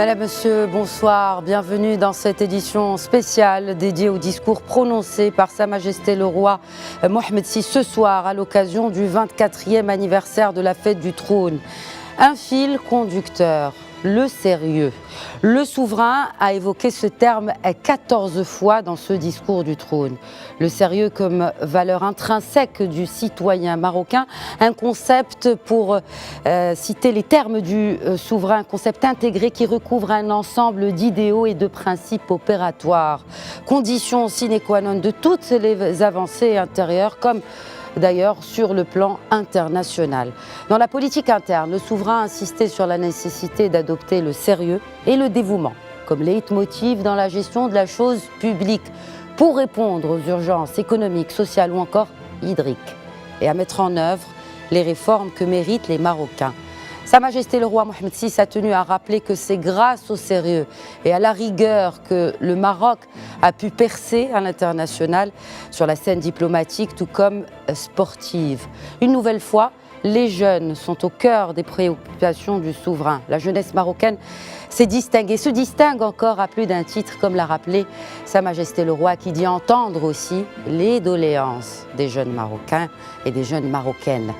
Madame, Monsieur, bonsoir. Bienvenue dans cette édition spéciale dédiée au discours prononcé par Sa Majesté le Roi Mohamed VI ce soir à l'occasion du 24e anniversaire de la fête du trône. Un fil conducteur, le sérieux. Le souverain a évoqué ce terme 14 fois dans ce discours du trône. Le sérieux comme valeur intrinsèque du citoyen marocain, un concept, pour citer les termes du souverain, un concept intégré qui recouvre un ensemble d'idéaux et de principes opératoires. Condition sine qua non de toutes les avancées intérieures comme d'ailleurs sur le plan international. Dans la politique interne, le souverain a insisté sur la nécessité d'adopter le sérieux et le dévouement comme leitmotiv dans la gestion de la chose publique pour répondre aux urgences économiques, sociales ou encore hydriques et à mettre en œuvre les réformes que méritent les Marocains. Sa Majesté le Roi Mohamed VI a tenu à rappeler que c'est grâce au sérieux et à la rigueur que le Maroc a pu percer à l'international sur la scène diplomatique tout comme sportive. Une nouvelle fois, les jeunes sont au cœur des préoccupations du souverain. La jeunesse marocaine s'est distinguée, se distingue encore à plus d'un titre, comme l'a rappelé Sa Majesté le Roi, qui dit entendre aussi les doléances des jeunes Marocains et des jeunes Marocaines,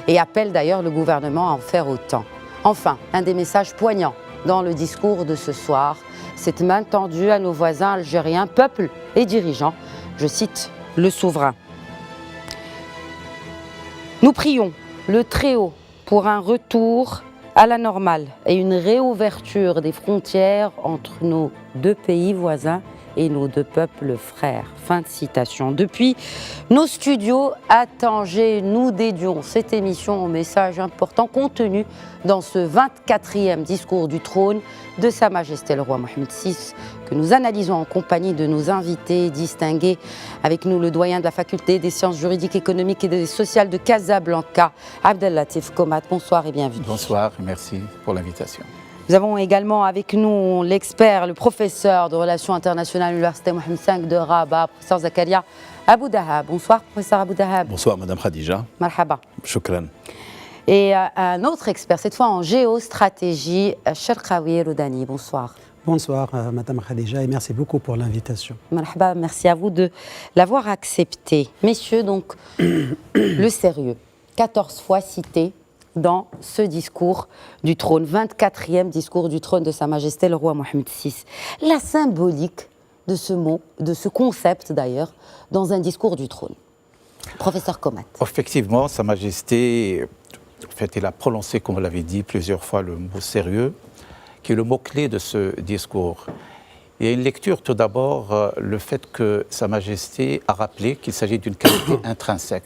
et appelle d'ailleurs le gouvernement à en faire autant. Enfin, un des messages poignants dans le discours de ce soir, cette main tendue à nos voisins algériens, peuple et dirigeants. Je cite le souverain. Nous prions le Très-Haut pour un retour à la normale et une réouverture des frontières entre nos deux pays voisins et nos deux peuples frères. Fin de citation. Depuis nos studios à Tanger, nous dédions cette émission au message important contenu dans ce 24e discours du trône de Sa Majesté le Roi Mohamed VI, que nous analysons en compagnie de nos invités distingués. Avec nous, le doyen de la faculté des sciences juridiques, économiques et sociales de Casablanca, Abdellatif Komat. Bonsoir et bienvenue. Bonsoir et merci pour l'invitation. Nous avons également avec nous l'expert, le professeur de relations internationales à l'Université Mohamed V de Rabat, professeur Zakaria Abou Dahab. Bonsoir, professeur Abou Dahab. Bonsoir, Madame Khadija. Marhaba. Shukran. Et un autre expert, cette fois en géostratégie, Cherkaoui Roudani. Bonsoir. Bonsoir, Madame Khadija, et merci beaucoup pour l'invitation. Marhaba, merci à vous de l'avoir accepté. Messieurs, donc, le sérieux, 14 fois cité dans ce discours du trône, 24e discours du trône de Sa Majesté le Roi Mohamed VI. La symbolique de ce mot, de ce concept d'ailleurs, dans un discours du trône. Professeur Komat. Effectivement, Sa Majesté, en fait, il a prononcé, comme vous l'avez dit, plusieurs fois le mot sérieux, qui est le mot-clé de ce discours. Il y a une lecture, tout d'abord, le fait que Sa Majesté a rappelé qu'il s'agit d'une qualité intrinsèque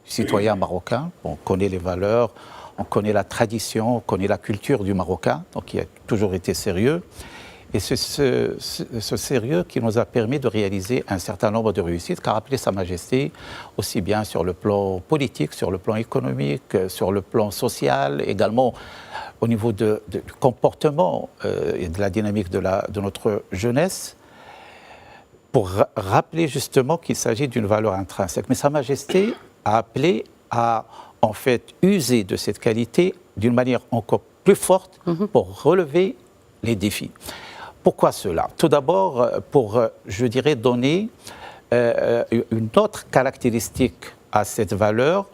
du citoyen marocain. On connaît les valeurs, on connaît la tradition, on connaît la culture du Marocain, donc il a toujours été sérieux. Et c'est ce sérieux qui nous a permis de réaliser un certain nombre de réussites qu'a rappelé Sa Majesté, aussi bien sur le plan politique, sur le plan économique, sur le plan social, également au niveau du comportement et de la dynamique de notre jeunesse, pour rappeler justement qu'il s'agit d'une valeur intrinsèque. Mais Sa Majesté a appelé à en fait user de cette qualité d'une manière encore plus forte pour relever les défis. Pourquoi cela? Tout d'abord, pour, je dirais, donner une autre caractéristique à cette valeur,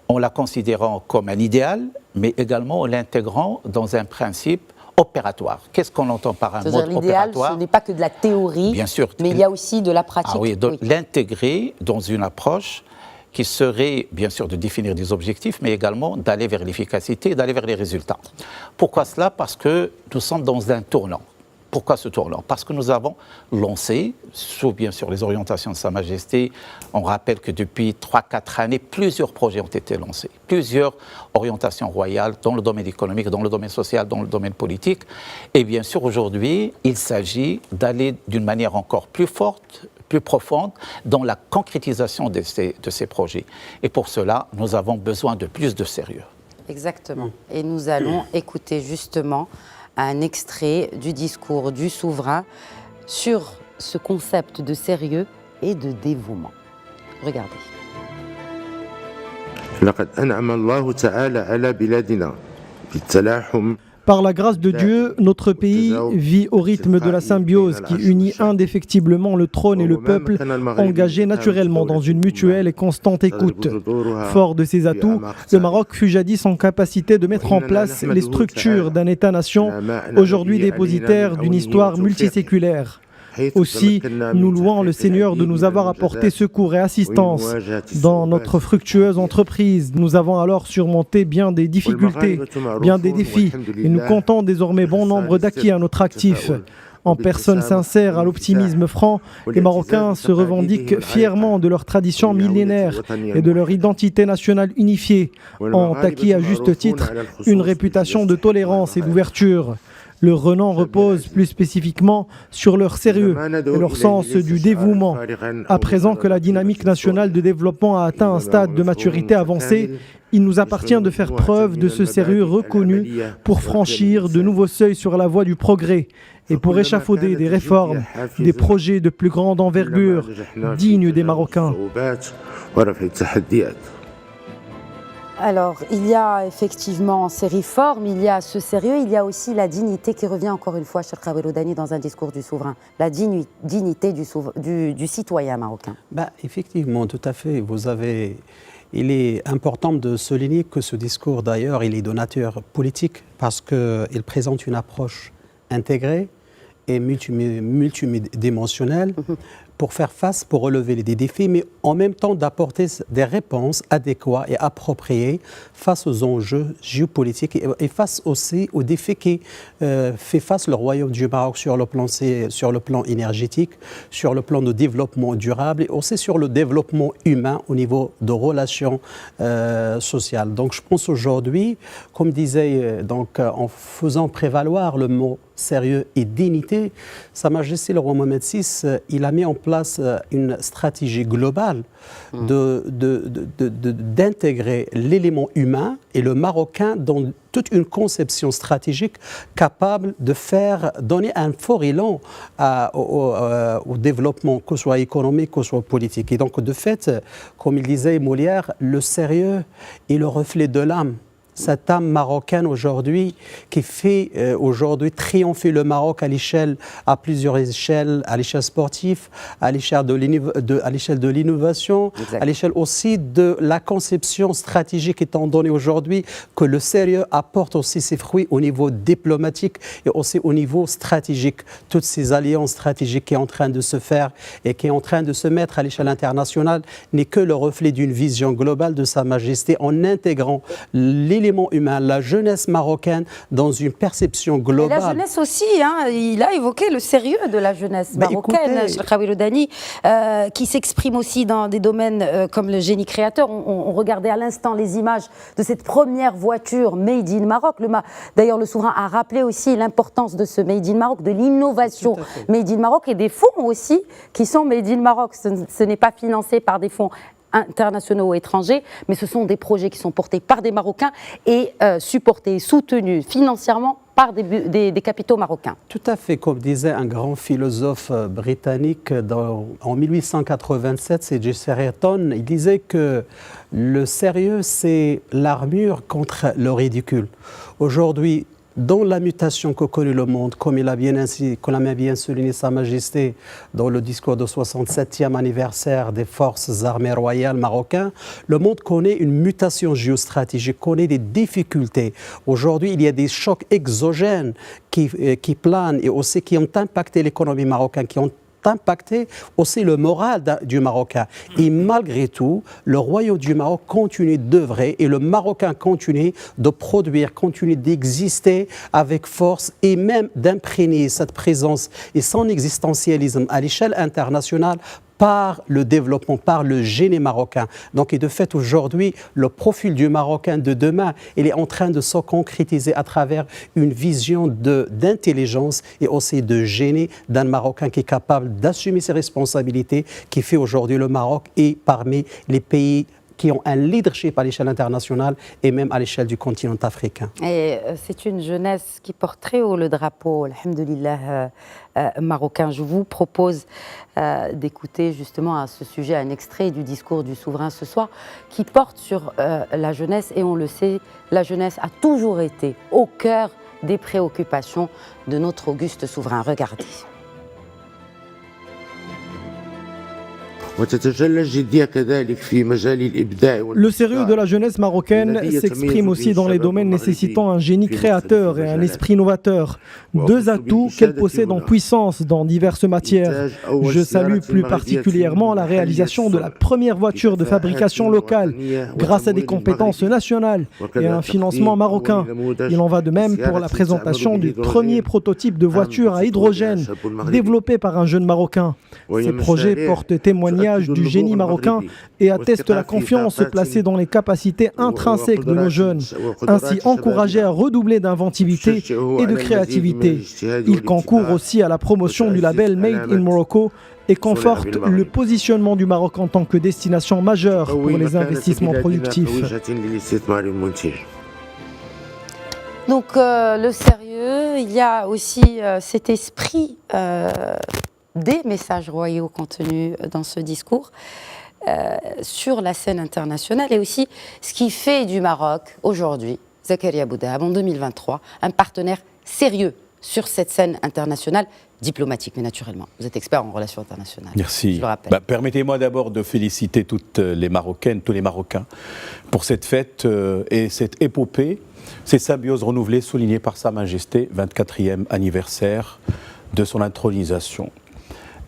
en la considérant comme un idéal, mais également en l'intégrant dans un principe opératoire. Qu'est-ce qu'on entend par un mode opératoire? L'idéal, ce n'est pas que de la théorie, bien sûr, mais il y a aussi de la pratique. Ah oui, donc l'intégrer dans une approche qui serait, bien sûr, de définir des objectifs, mais également d'aller vers l'efficacité, d'aller vers les résultats. Pourquoi cela? Parce que nous sommes dans un tournant. Pourquoi ce tournant? Parce que nous avons lancé, sous bien sûr les orientations de Sa Majesté, on rappelle que depuis 3-4 années, plusieurs projets ont été lancés, plusieurs orientations royales dans le domaine économique, dans le domaine social, dans le domaine politique. Et bien sûr, aujourd'hui, il s'agit d'aller d'une manière encore plus forte, plus profonde dans la concrétisation de ces projets. Et pour cela, nous avons besoin de plus de sérieux. Exactement. Et nous allons écouter justement un extrait du discours du souverain sur ce concept de sérieux et de dévouement. Regardez. لقد أنعم الله تعالى على بلادنا بالتلاحم Par la grâce de Dieu, notre pays vit au rythme de la symbiose qui unit indéfectiblement le trône et le peuple, engagés naturellement dans une mutuelle et constante écoute. Fort de ses atouts, le Maroc fut jadis en capacité de mettre en place les structures d'un État-nation, aujourd'hui dépositaire d'une histoire multiséculaire. Aussi, nous louons le Seigneur de nous avoir apporté secours et assistance dans notre fructueuse entreprise. Nous avons alors surmonté bien des difficultés, bien des défis, et nous comptons désormais bon nombre d'acquis à notre actif. En personnes sincères à l'optimisme franc, les Marocains se revendiquent fièrement de leur tradition millénaire et de leur identité nationale unifiée, ont acquis à juste titre une réputation de tolérance et d'ouverture. Leur renom repose plus spécifiquement sur leur sérieux et leur sens du dévouement. À présent que la dynamique nationale de développement a atteint un stade de maturité avancée, il nous appartient de faire preuve de ce sérieux reconnu pour franchir de nouveaux seuils sur la voie du progrès et pour échafauder des réformes, des projets de plus grande envergure, dignes des Marocains. Alors, il y a effectivement ces réformes, il y a ce sérieux, il y a aussi la dignité qui revient encore une fois, Cheikh Khawiloudani, dans un discours du souverain, la dignité du citoyen marocain. Effectivement, tout à fait. Il est important de souligner que ce discours, d'ailleurs, il est de nature politique parce qu'il présente une approche intégrée et multidimensionnelle pour faire face, pour relever des défis, mais en même temps d'apporter des réponses adéquates et appropriées face aux enjeux géopolitiques et face aussi aux défis qui fait face le Royaume du Maroc sur le plan énergétique, sur le plan de développement durable et aussi sur le développement humain au niveau de relations sociales. Donc je pense aujourd'hui, comme disait, en faisant prévaloir le mot sérieux et dignité, Sa Majesté le roi Mohamed VI, il a mis en place une stratégie globale d'intégrer l'élément humain et le marocain dans toute une conception stratégique capable de donner un fort élan au développement, que ce soit économique, que ce soit politique. Et donc, de fait, comme il disait Molière, le sérieux est le reflet de l'âme. Cette âme marocaine aujourd'hui qui fait aujourd'hui triompher le Maroc à plusieurs échelles, à l'échelle sportive, à l'échelle de l'innovation, à l'échelle aussi de la conception stratégique étant donné aujourd'hui que le sérieux apporte aussi ses fruits au niveau diplomatique et aussi au niveau stratégique. Toutes ces alliances stratégiques qui sont en train de se faire et qui sont en train de se mettre à l'échelle internationale n'est que le reflet d'une vision globale de Sa Majesté en intégrant l'élément humain, la jeunesse marocaine dans une perception globale. Et la jeunesse aussi, il a évoqué le sérieux de la jeunesse marocaine, Cheikh Khawiloudani, qui s'exprime aussi dans des domaines comme le génie créateur. On regardait à l'instant les images de cette première voiture Made in Maroc. D'ailleurs, le souverain a rappelé aussi l'importance de ce Made in Maroc, de l'innovation Made in Maroc et des fonds aussi qui sont Made in Maroc. Ce n'est pas financé par des fonds internationaux ou étrangers, mais ce sont des projets qui sont portés par des Marocains et supportés, soutenus financièrement par des capitaux marocains. Tout à fait, comme disait un grand philosophe britannique en 1887, c'est J. Serreton, il disait que le sérieux, c'est l'armure contre le ridicule. Aujourd'hui, dans la mutation que connaît le monde, comme l'a bien souligné Sa Majesté dans le discours du 67e anniversaire des forces armées royales marocaines, le monde connaît une mutation géostratégique, connaît des difficultés. Aujourd'hui, il y a des chocs exogènes qui planent et aussi qui ont impacté l'économie marocaine, qui ont impacté aussi le moral du Marocain. Et malgré tout, le Royaume du Maroc continue d'œuvrer et le Marocain continue de produire, continue d'exister avec force et même d'imprégner cette présence et son existentialisme à l'échelle internationale par le développement, par le génie marocain. Donc, et de fait, aujourd'hui, le profil du Marocain de demain, il est en train de se concrétiser à travers une vision d'intelligence et aussi de génie d'un Marocain qui est capable d'assumer ses responsabilités, qui fait aujourd'hui le Maroc et parmi les pays qui ont un leadership à l'échelle internationale et même à l'échelle du continent africain. Et c'est une jeunesse qui porte très haut le drapeau, alhamdoulilah, marocain. Je vous propose d'écouter justement à ce sujet un extrait du discours du souverain ce soir qui porte sur la jeunesse. Et on le sait, la jeunesse a toujours été au cœur des préoccupations de notre auguste souverain. Regardez. Le sérieux de la jeunesse marocaine s'exprime aussi dans les domaines nécessitant un génie créateur et un esprit novateur. Deux atouts qu'elle possède en puissance dans diverses matières. Je salue plus particulièrement la réalisation de la première voiture de fabrication locale grâce à des compétences nationales et à un financement marocain. Il en va de même pour la présentation du premier prototype de voiture à hydrogène développé par un jeune Marocain. Ces projets portent témoignage du génie marocain et attestent la confiance placée dans les capacités intrinsèques de nos jeunes, ainsi encouragés à redoubler d'inventivité et de créativité. Ils concourent aussi à la promotion du label Made in Morocco et confortent le positionnement du Maroc en tant que destination majeure pour les investissements productifs. Donc le sérieux, il y a aussi cet esprit des messages royaux contenus dans ce discours sur la scène internationale et aussi ce qui fait du Maroc aujourd'hui, Zakaria Boudahab en 2023, un partenaire sérieux sur cette scène internationale diplomatique, mais naturellement. Vous êtes expert en relations internationales. Merci. Je le rappelle. Permettez-moi d'abord de féliciter toutes les Marocaines, tous les Marocains pour cette fête et cette épopée, cette symbiose renouvelée soulignée par Sa Majesté, 24e anniversaire de son intronisation.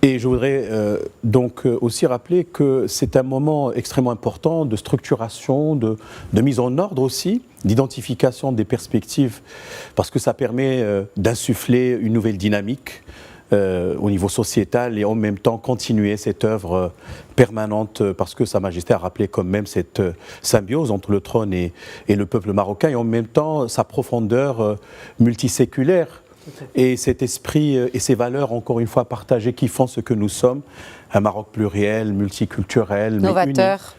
Et je voudrais donc aussi rappeler que c'est un moment extrêmement important de structuration, de mise en ordre aussi, d'identification des perspectives, parce que ça permet d'insuffler une nouvelle dynamique au niveau sociétal et en même temps continuer cette œuvre permanente, parce que Sa Majesté a rappelé quand même cette symbiose entre le trône et le peuple marocain, et en même temps sa profondeur multiséculaire. Et cet esprit et ces valeurs, encore une fois, partagées qui font ce que nous sommes, un Maroc pluriel, multiculturel,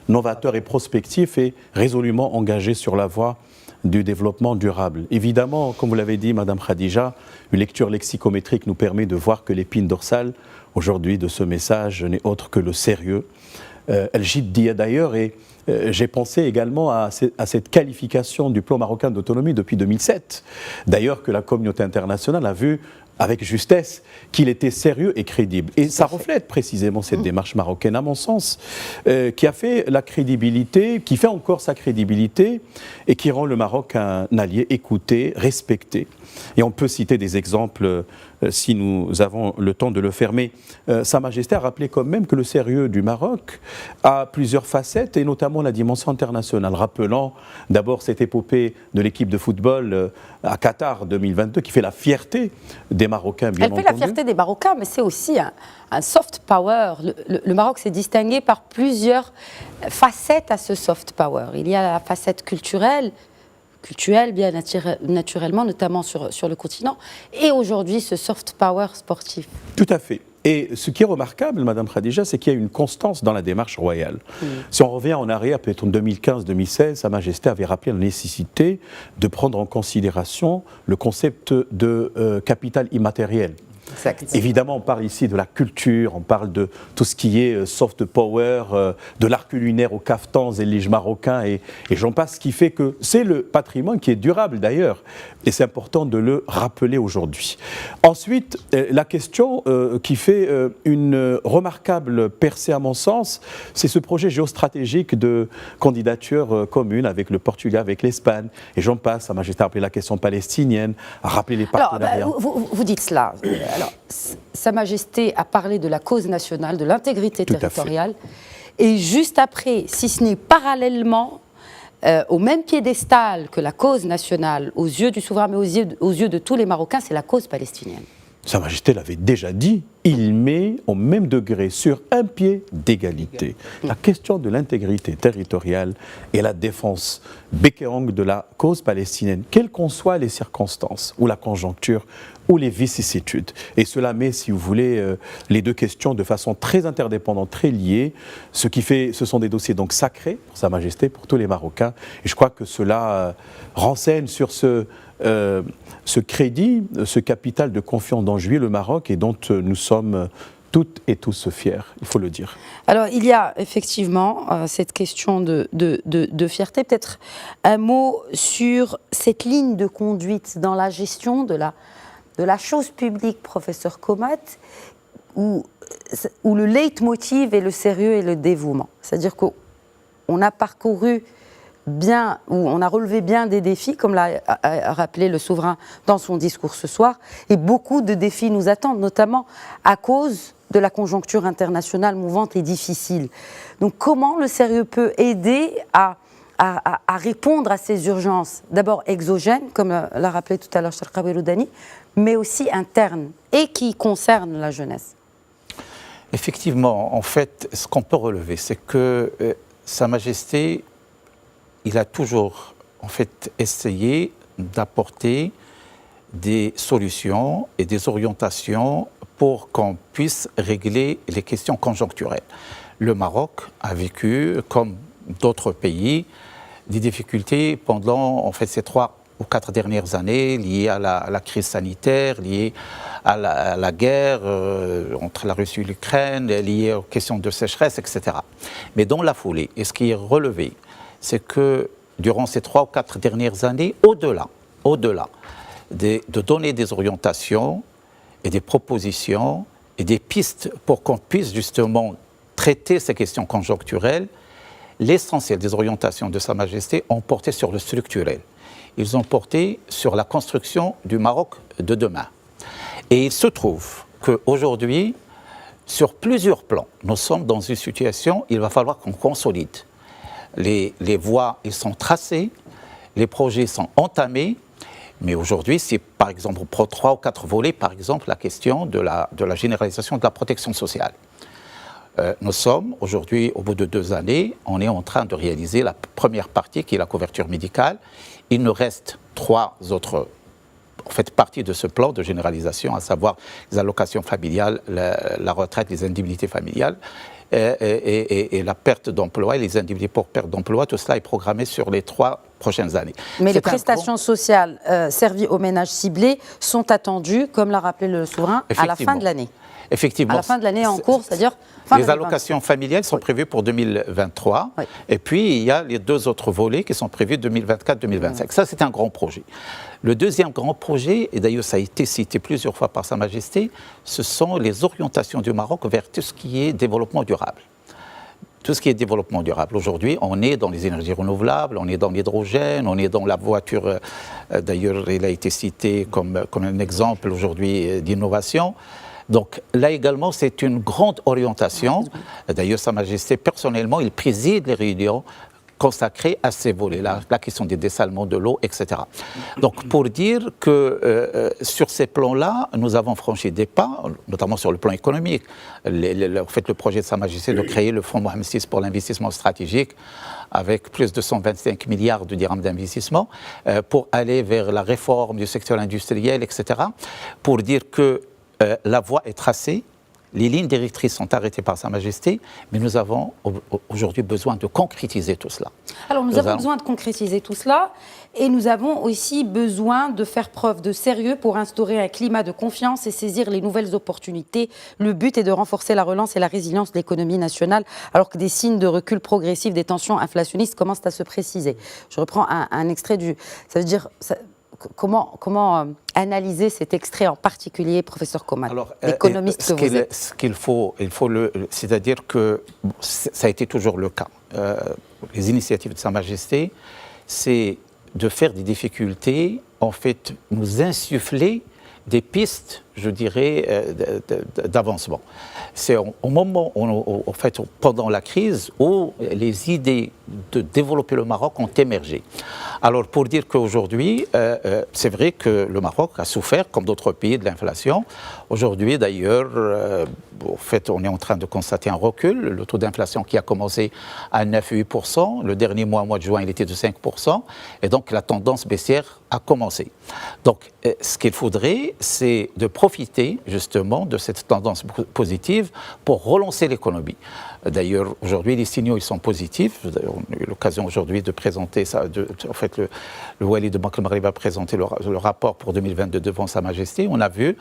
novateur et prospectif et résolument engagé sur la voie du développement durable. Évidemment, comme vous l'avez dit, Madame Khadija, une lecture lexicométrique nous permet de voir que l'épine dorsale, aujourd'hui, de ce message n'est autre que le sérieux. El-Jiddiya d'ailleurs, et j'ai pensé également à cette qualification du plan marocain d'autonomie depuis 2007. D'ailleurs que la communauté internationale a vu avec justesse qu'il était sérieux et crédible. Et ça reflète précisément cette démarche marocaine, à mon sens, qui a fait la crédibilité, qui fait encore sa crédibilité et qui rend le Maroc un allié écouté, respecté. Et on peut citer des exemples si nous avons le temps de le faire. Mais Sa Majesté a rappelé quand même que le sérieux du Maroc a plusieurs facettes et notamment la dimension internationale, rappelant d'abord cette épopée de l'équipe de football à Qatar 2022 qui fait la fierté des Marocains, bien entendu. Elle fait la fierté des Marocains, mais c'est aussi un soft power. Le Maroc s'est distingué par plusieurs facettes à ce soft power. Il y a la facette culturelle bien naturellement, notamment sur le continent, et aujourd'hui ce soft power sportif. Tout à fait. Et ce qui est remarquable, Madame Khadija, c'est qu'il y a une constance dans la démarche royale. Si on revient en arrière, peut-être en 2015-2016, Sa Majesté avait rappelé la nécessité de prendre en considération le concept de capital immatériel. Exact. Évidemment, on parle ici de la culture, on parle de tout ce qui est soft power, de l'art culinaire aux caftans et liges marocains, et j'en passe, ce qui fait que c'est le patrimoine qui est durable d'ailleurs, et c'est important de le rappeler aujourd'hui. Ensuite, la question qui fait une remarquable percée à mon sens, c'est ce projet géostratégique de candidature commune avec le Portugal, avec l'Espagne, et j'en passe. Sa Majesté a rappelé la question palestinienne, a rappelé les partenariats. Alors, vous dites cela. Alors, Sa Majesté a parlé de la cause nationale, de l'intégrité territoriale, et juste après, si ce n'est parallèlement, au même piédestal que la cause nationale, aux yeux du souverain, mais aux yeux de tous les Marocains, c'est la cause palestinienne. Sa Majesté l'avait déjà dit, il met au même degré, sur un pied d'égalité, la question de l'intégrité territoriale et la défense bec et ongle de la cause palestinienne, quelles qu'en soient les circonstances ou la conjoncture ou les vicissitudes. Et cela met, si vous voulez, les deux questions de façon très interdépendante, très liée, ce qui fait, ce sont des dossiers donc sacrés pour Sa Majesté, pour tous les Marocains, et je crois que cela renseigne sur ce crédit, ce capital de confiance dont jouit le Maroc et dont nous sommes toutes et tous fiers, il faut le dire. Alors, il y a effectivement cette question de fierté. Peut-être un mot sur cette ligne de conduite dans la gestion de la chose publique, professeur Komat, où le leitmotiv est le sérieux et le dévouement. C'est-à-dire qu'on a parcouru bien, ou on a relevé bien des défis, comme l'a rappelé le souverain dans son discours ce soir, et beaucoup de défis nous attendent, notamment à cause de la conjoncture internationale mouvante et difficile. Donc comment le sérieux peut aider à répondre à ces urgences, d'abord exogènes, comme l'a rappelé tout à l'heure Sharqawi Roudani, mais aussi internes, et qui concernent la jeunesse? Effectivement, en fait, ce qu'on peut relever, c'est que Sa Majesté, il a toujours en fait essayé d'apporter des solutions et des orientations pour qu'on puisse régler les questions conjoncturelles. Le Maroc a vécu, comme d'autres pays, des difficultés pendant en fait ces 3 ou 4 dernières années liées à la crise sanitaire, liées à la guerre entre la Russie et l'Ukraine, liées aux questions de sécheresse, etc. Mais dans la foulée, et ce qui est relevé, c'est que durant ces 3 ou 4 dernières années, au-delà de donner des orientations et des propositions et des pistes pour qu'on puisse justement traiter ces questions conjoncturelles, l'essentiel des orientations de Sa Majesté ont porté sur le structurel. Ils ont porté sur la construction du Maroc de demain. Et il se trouve qu'aujourd'hui, sur plusieurs plans, nous sommes dans une situation, il va falloir qu'on consolide. Les voies, ils sont tracées, les projets sont entamés, mais aujourd'hui, c'est par exemple, on prend 3 ou 4 volets, par exemple, la question de la généralisation de la protection sociale. Nous sommes aujourd'hui, au bout de 2 années, on est en train de réaliser la première partie qui est la couverture médicale. Il nous reste 3 autres parties de ce plan de généralisation, à savoir les allocations familiales, la retraite, les indemnités familiales et la perte d'emploi et les indemnités pour perte d'emploi. Tout cela est programmé sur les 3 prochaines années. Mais les prestations sociales servies aux ménages ciblés sont attendues, comme l'a rappelé le souverain, à la fin de l'année. Effectivement. À la fin de l'année en cours, c'est-à-dire les allocations familiales sont prévues pour 2023. Oui. Et puis, il y a les 2 autres volets qui sont prévus 2024-2025. Ça, c'est un grand projet. Le deuxième grand projet, et d'ailleurs ça a été cité plusieurs fois par Sa Majesté, ce sont les orientations du Maroc vers tout ce qui est développement durable. Tout ce qui est développement durable. Aujourd'hui, on est dans les énergies renouvelables, on est dans l'hydrogène, on est dans la voiture. D'ailleurs, il a été cité comme un exemple aujourd'hui d'innovation. Donc là également, c'est une grande orientation. D'ailleurs, Sa Majesté, personnellement, il préside les réunions consacrées à ces volets-là, la question des dessalements de l'eau, etc. Donc pour dire que sur ces plans-là, nous avons franchi des pas, notamment sur le plan économique. En fait, le projet de Sa Majesté de créer le Fonds Mohamed VI pour l'investissement stratégique, avec plus de 125 milliards de dirhams d'investissement, pour aller vers la réforme du secteur industriel, etc. Pour dire que la voie est tracée, les lignes directrices sont arrêtées par Sa Majesté, mais nous avons aujourd'hui besoin de concrétiser tout cela. Alors nous avons besoin de concrétiser tout cela, et nous avons aussi besoin de faire preuve de sérieux pour instaurer un climat de confiance et saisir les nouvelles opportunités. Le but est de renforcer la relance et la résilience de l'économie nationale, alors que des signes de recul progressif des tensions inflationnistes commencent à se préciser. Je reprends un extrait du... Ça veut dire... Comment analyser cet extrait en particulier, professeur Komat, l'économiste que vous êtes? Ce qu'il faut c'est-à-dire que ça a été toujours le cas. Les initiatives de Sa Majesté, c'est de faire des difficultés, en fait, nous insuffler des pistes, je dirais, d'avancement. C'est au moment, en fait, pendant la crise, où les idées de développer le Maroc ont émergé. Alors, pour dire qu'aujourd'hui, c'est vrai que le Maroc a souffert, comme d'autres pays, de l'inflation. Aujourd'hui, d'ailleurs, en fait, on est en train de constater un recul. Le taux d'inflation qui a commencé à 9,8%, le dernier mois de juin, il était de 5%, et donc la tendance baissière a commencé. Donc, ce qu'il faudrait, c'est de profiter justement de cette tendance positive pour relancer l'économie. D'ailleurs, aujourd'hui, les signaux ils sont positifs. On a eu l'occasion aujourd'hui de présenter ça. En fait, le Wali de Banque Maghreb a présenté le rapport pour 2022 devant Sa Majesté. On a vu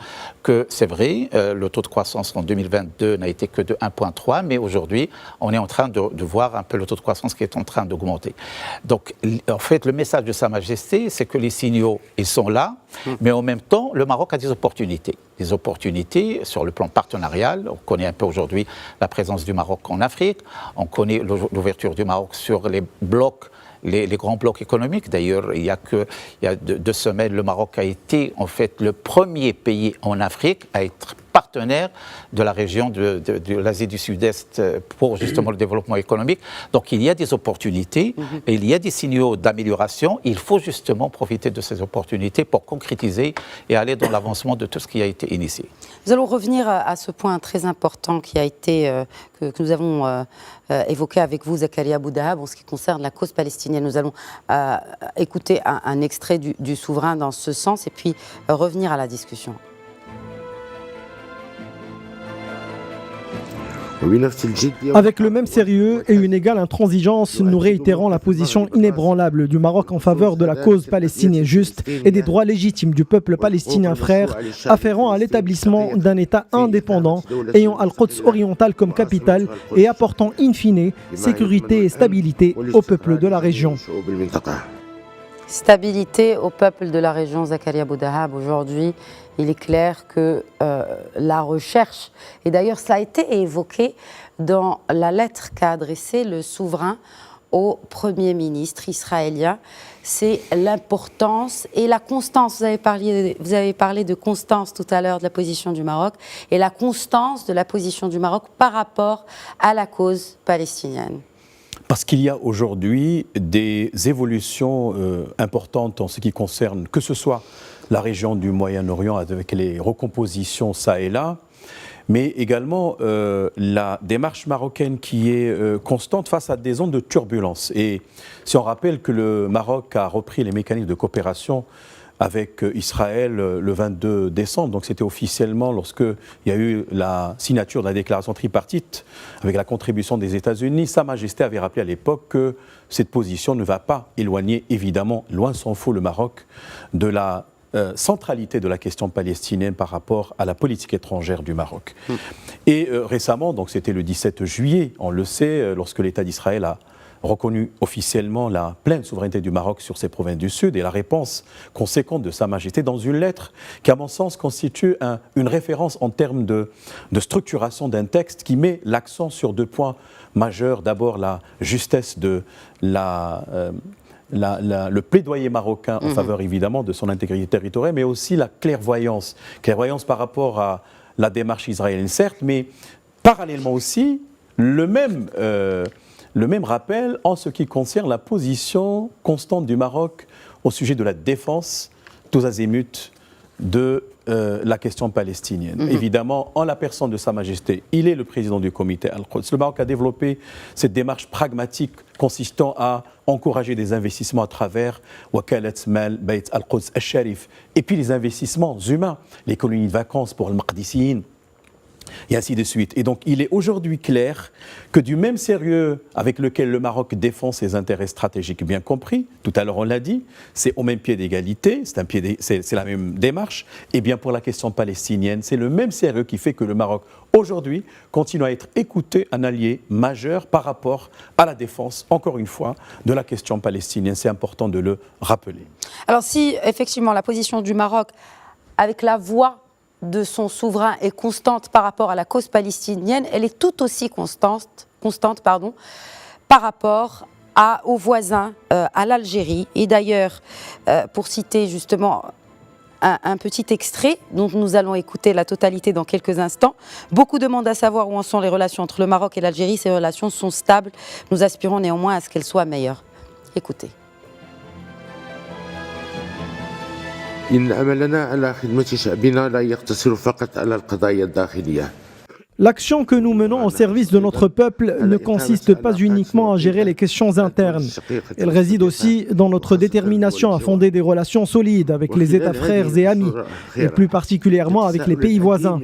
que c'est vrai, le taux de croissance en 2022 n'a été que de 1,3, mais aujourd'hui, on est en train de voir un peu le taux de croissance qui est en train d'augmenter. Donc, en fait, le message de Sa Majesté, c'est que les signaux, ils sont là, mais en même temps, le Maroc a des opportunités. Des opportunités sur le plan partenarial. On connaît un peu aujourd'hui la présence du Maroc en Afrique. On connaît l'ouverture du Maroc sur les blocs, les grands blocs économiques. D'ailleurs, il y a 2 semaines, le Maroc a été en fait le premier pays en Afrique à être partenaire de la région de l'Asie du Sud-Est pour justement le développement économique. Donc il y a des opportunités, et il y a des signaux d'amélioration. Il faut justement profiter de ces opportunités pour concrétiser et aller dans l'avancement de tout ce qui a été initié. Nous allons revenir à ce point très important qui a été, que nous avons évoqué avec vous, Zakaria Boudahab, en ce qui concerne la cause palestinienne. Nous allons écouter un extrait du souverain dans ce sens et puis revenir à la discussion. Avec le même sérieux et une égale intransigeance, nous réitérons la position inébranlable du Maroc en faveur de la cause palestinienne juste et des droits légitimes du peuple palestinien frère, afférents à l'établissement d'un État indépendant, ayant Al-Quds oriental comme capitale et apportant in fine sécurité et stabilité au peuple de la région. Stabilité au peuple de la région, Zakaria Boudahab. Aujourd'hui, il est clair que la recherche, et d'ailleurs ça a été évoqué dans la lettre qu'a adressée le souverain au Premier ministre israélien, c'est l'importance et la constance. Vous avez parlé de constance tout à l'heure de la position du Maroc, et la constance de la position du Maroc par rapport à la cause palestinienne. Parce qu'il y a aujourd'hui des évolutions importantes en ce qui concerne, que ce soit la région du Moyen-Orient avec les recompositions ça et là, mais également la démarche marocaine qui est constante face à des zones de turbulence. Et si on rappelle que le Maroc a repris les mécanismes de coopération avec Israël le 22 décembre, donc c'était officiellement lorsqu'il y a eu la signature de la déclaration tripartite avec la contribution des États-Unis. Sa Majesté avait rappelé à l'époque que cette position ne va pas éloigner, évidemment, loin s'en faut, le Maroc de la centralité de la question palestinienne par rapport à la politique étrangère du Maroc. Et récemment, donc c'était le 17 juillet, on le sait, lorsque l'État d'Israël a reconnu officiellement la pleine souveraineté du Maroc sur ses provinces du Sud, et la réponse conséquente de Sa Majesté dans une lettre qui, à mon sens, constitue une référence en termes de structuration d'un texte qui met l'accent sur 2 points majeurs. D'abord, la justesse de le plaidoyer marocain en faveur évidemment de son intégrité territoriale, mais aussi la clairvoyance par rapport à la démarche israélienne, certes, mais parallèlement aussi le même rappel en ce qui concerne la position constante du Maroc au sujet de la défense tous azimuts de la question palestinienne. Évidemment, en la personne de Sa Majesté, il est le président du comité Al-Quds. Le Maroc a développé cette démarche pragmatique consistant à encourager des investissements à travers Wakalat Mal Bayt Al-Quds Al-Sharif, et puis les investissements humains, les colonies de vacances pour le Maqdisiyin, et ainsi de suite. Et donc, il est aujourd'hui clair que du même sérieux avec lequel le Maroc défend ses intérêts stratégiques bien compris, tout à l'heure on l'a dit, c'est au même pied d'égalité, c'est la même démarche, et bien pour la question palestinienne, c'est le même sérieux qui fait que le Maroc, aujourd'hui, continue à être écouté, un allié majeur par rapport à la défense, encore une fois, de la question palestinienne. C'est important de le rappeler. Alors si, effectivement, la position du Maroc, avec la voix de son souverain est constante par rapport à la cause palestinienne, elle est tout aussi constante par rapport aux voisins, à l'Algérie. Et d'ailleurs, pour citer justement un petit extrait dont nous allons écouter la totalité dans quelques instants, beaucoup demandent à savoir où en sont les relations entre le Maroc et l'Algérie. Ces relations sont stables. Nous aspirons néanmoins à ce qu'elles soient meilleures. Écoutez. إن أملنا على خدمة شعبنا لا يقتصر فقط على القضايا الداخلية L'action que nous menons au service de notre peuple ne consiste pas uniquement à gérer les questions internes. Elle réside aussi dans notre détermination à fonder des relations solides avec les États frères et amis, et plus particulièrement avec les pays voisins.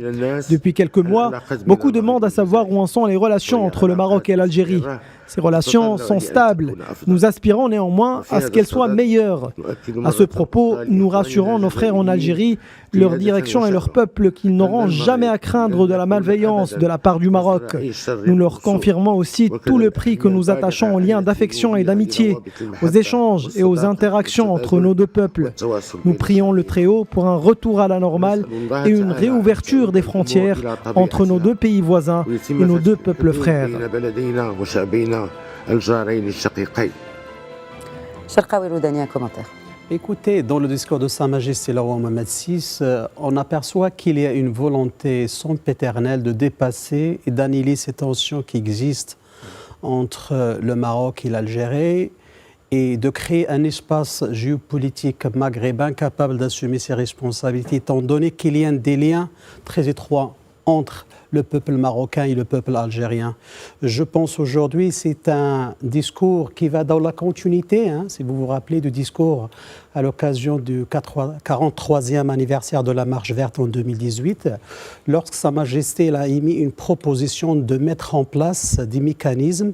Depuis quelques mois, beaucoup demandent à savoir où en sont les relations entre le Maroc et l'Algérie. Ces relations sont stables. Nous aspirons néanmoins à ce qu'elles soient meilleures. À ce propos, nous rassurons nos frères en Algérie, leur direction et leur peuple qu'ils n'auront jamais à craindre de la malveillance de la part du Maroc. Nous leur confirmons aussi tout le prix que nous attachons aux liens d'affection et d'amitié, aux échanges et aux interactions entre nos deux peuples. Nous prions le Très-Haut pour un retour à la normale et une réouverture des frontières entre nos deux pays voisins et nos deux peuples frères. Cherkaoui Loudani, un commentaire. Écoutez, dans le discours de Sa Majesté le roi Mohamed VI, on aperçoit qu'il y a une volonté sempiternelle de dépasser et d'annihiler ces tensions qui existent entre le Maroc et l'Algérie et de créer un espace géopolitique maghrébin capable d'assumer ses responsabilités, étant donné qu'il y a des liens très étroits entre le peuple marocain et le peuple algérien. Je pense aujourd'hui c'est un discours qui va dans la continuité, si vous vous rappelez du discours à l'occasion du 43e anniversaire de la Marche verte en 2018, lorsque Sa Majesté a émis une proposition de mettre en place des mécanismes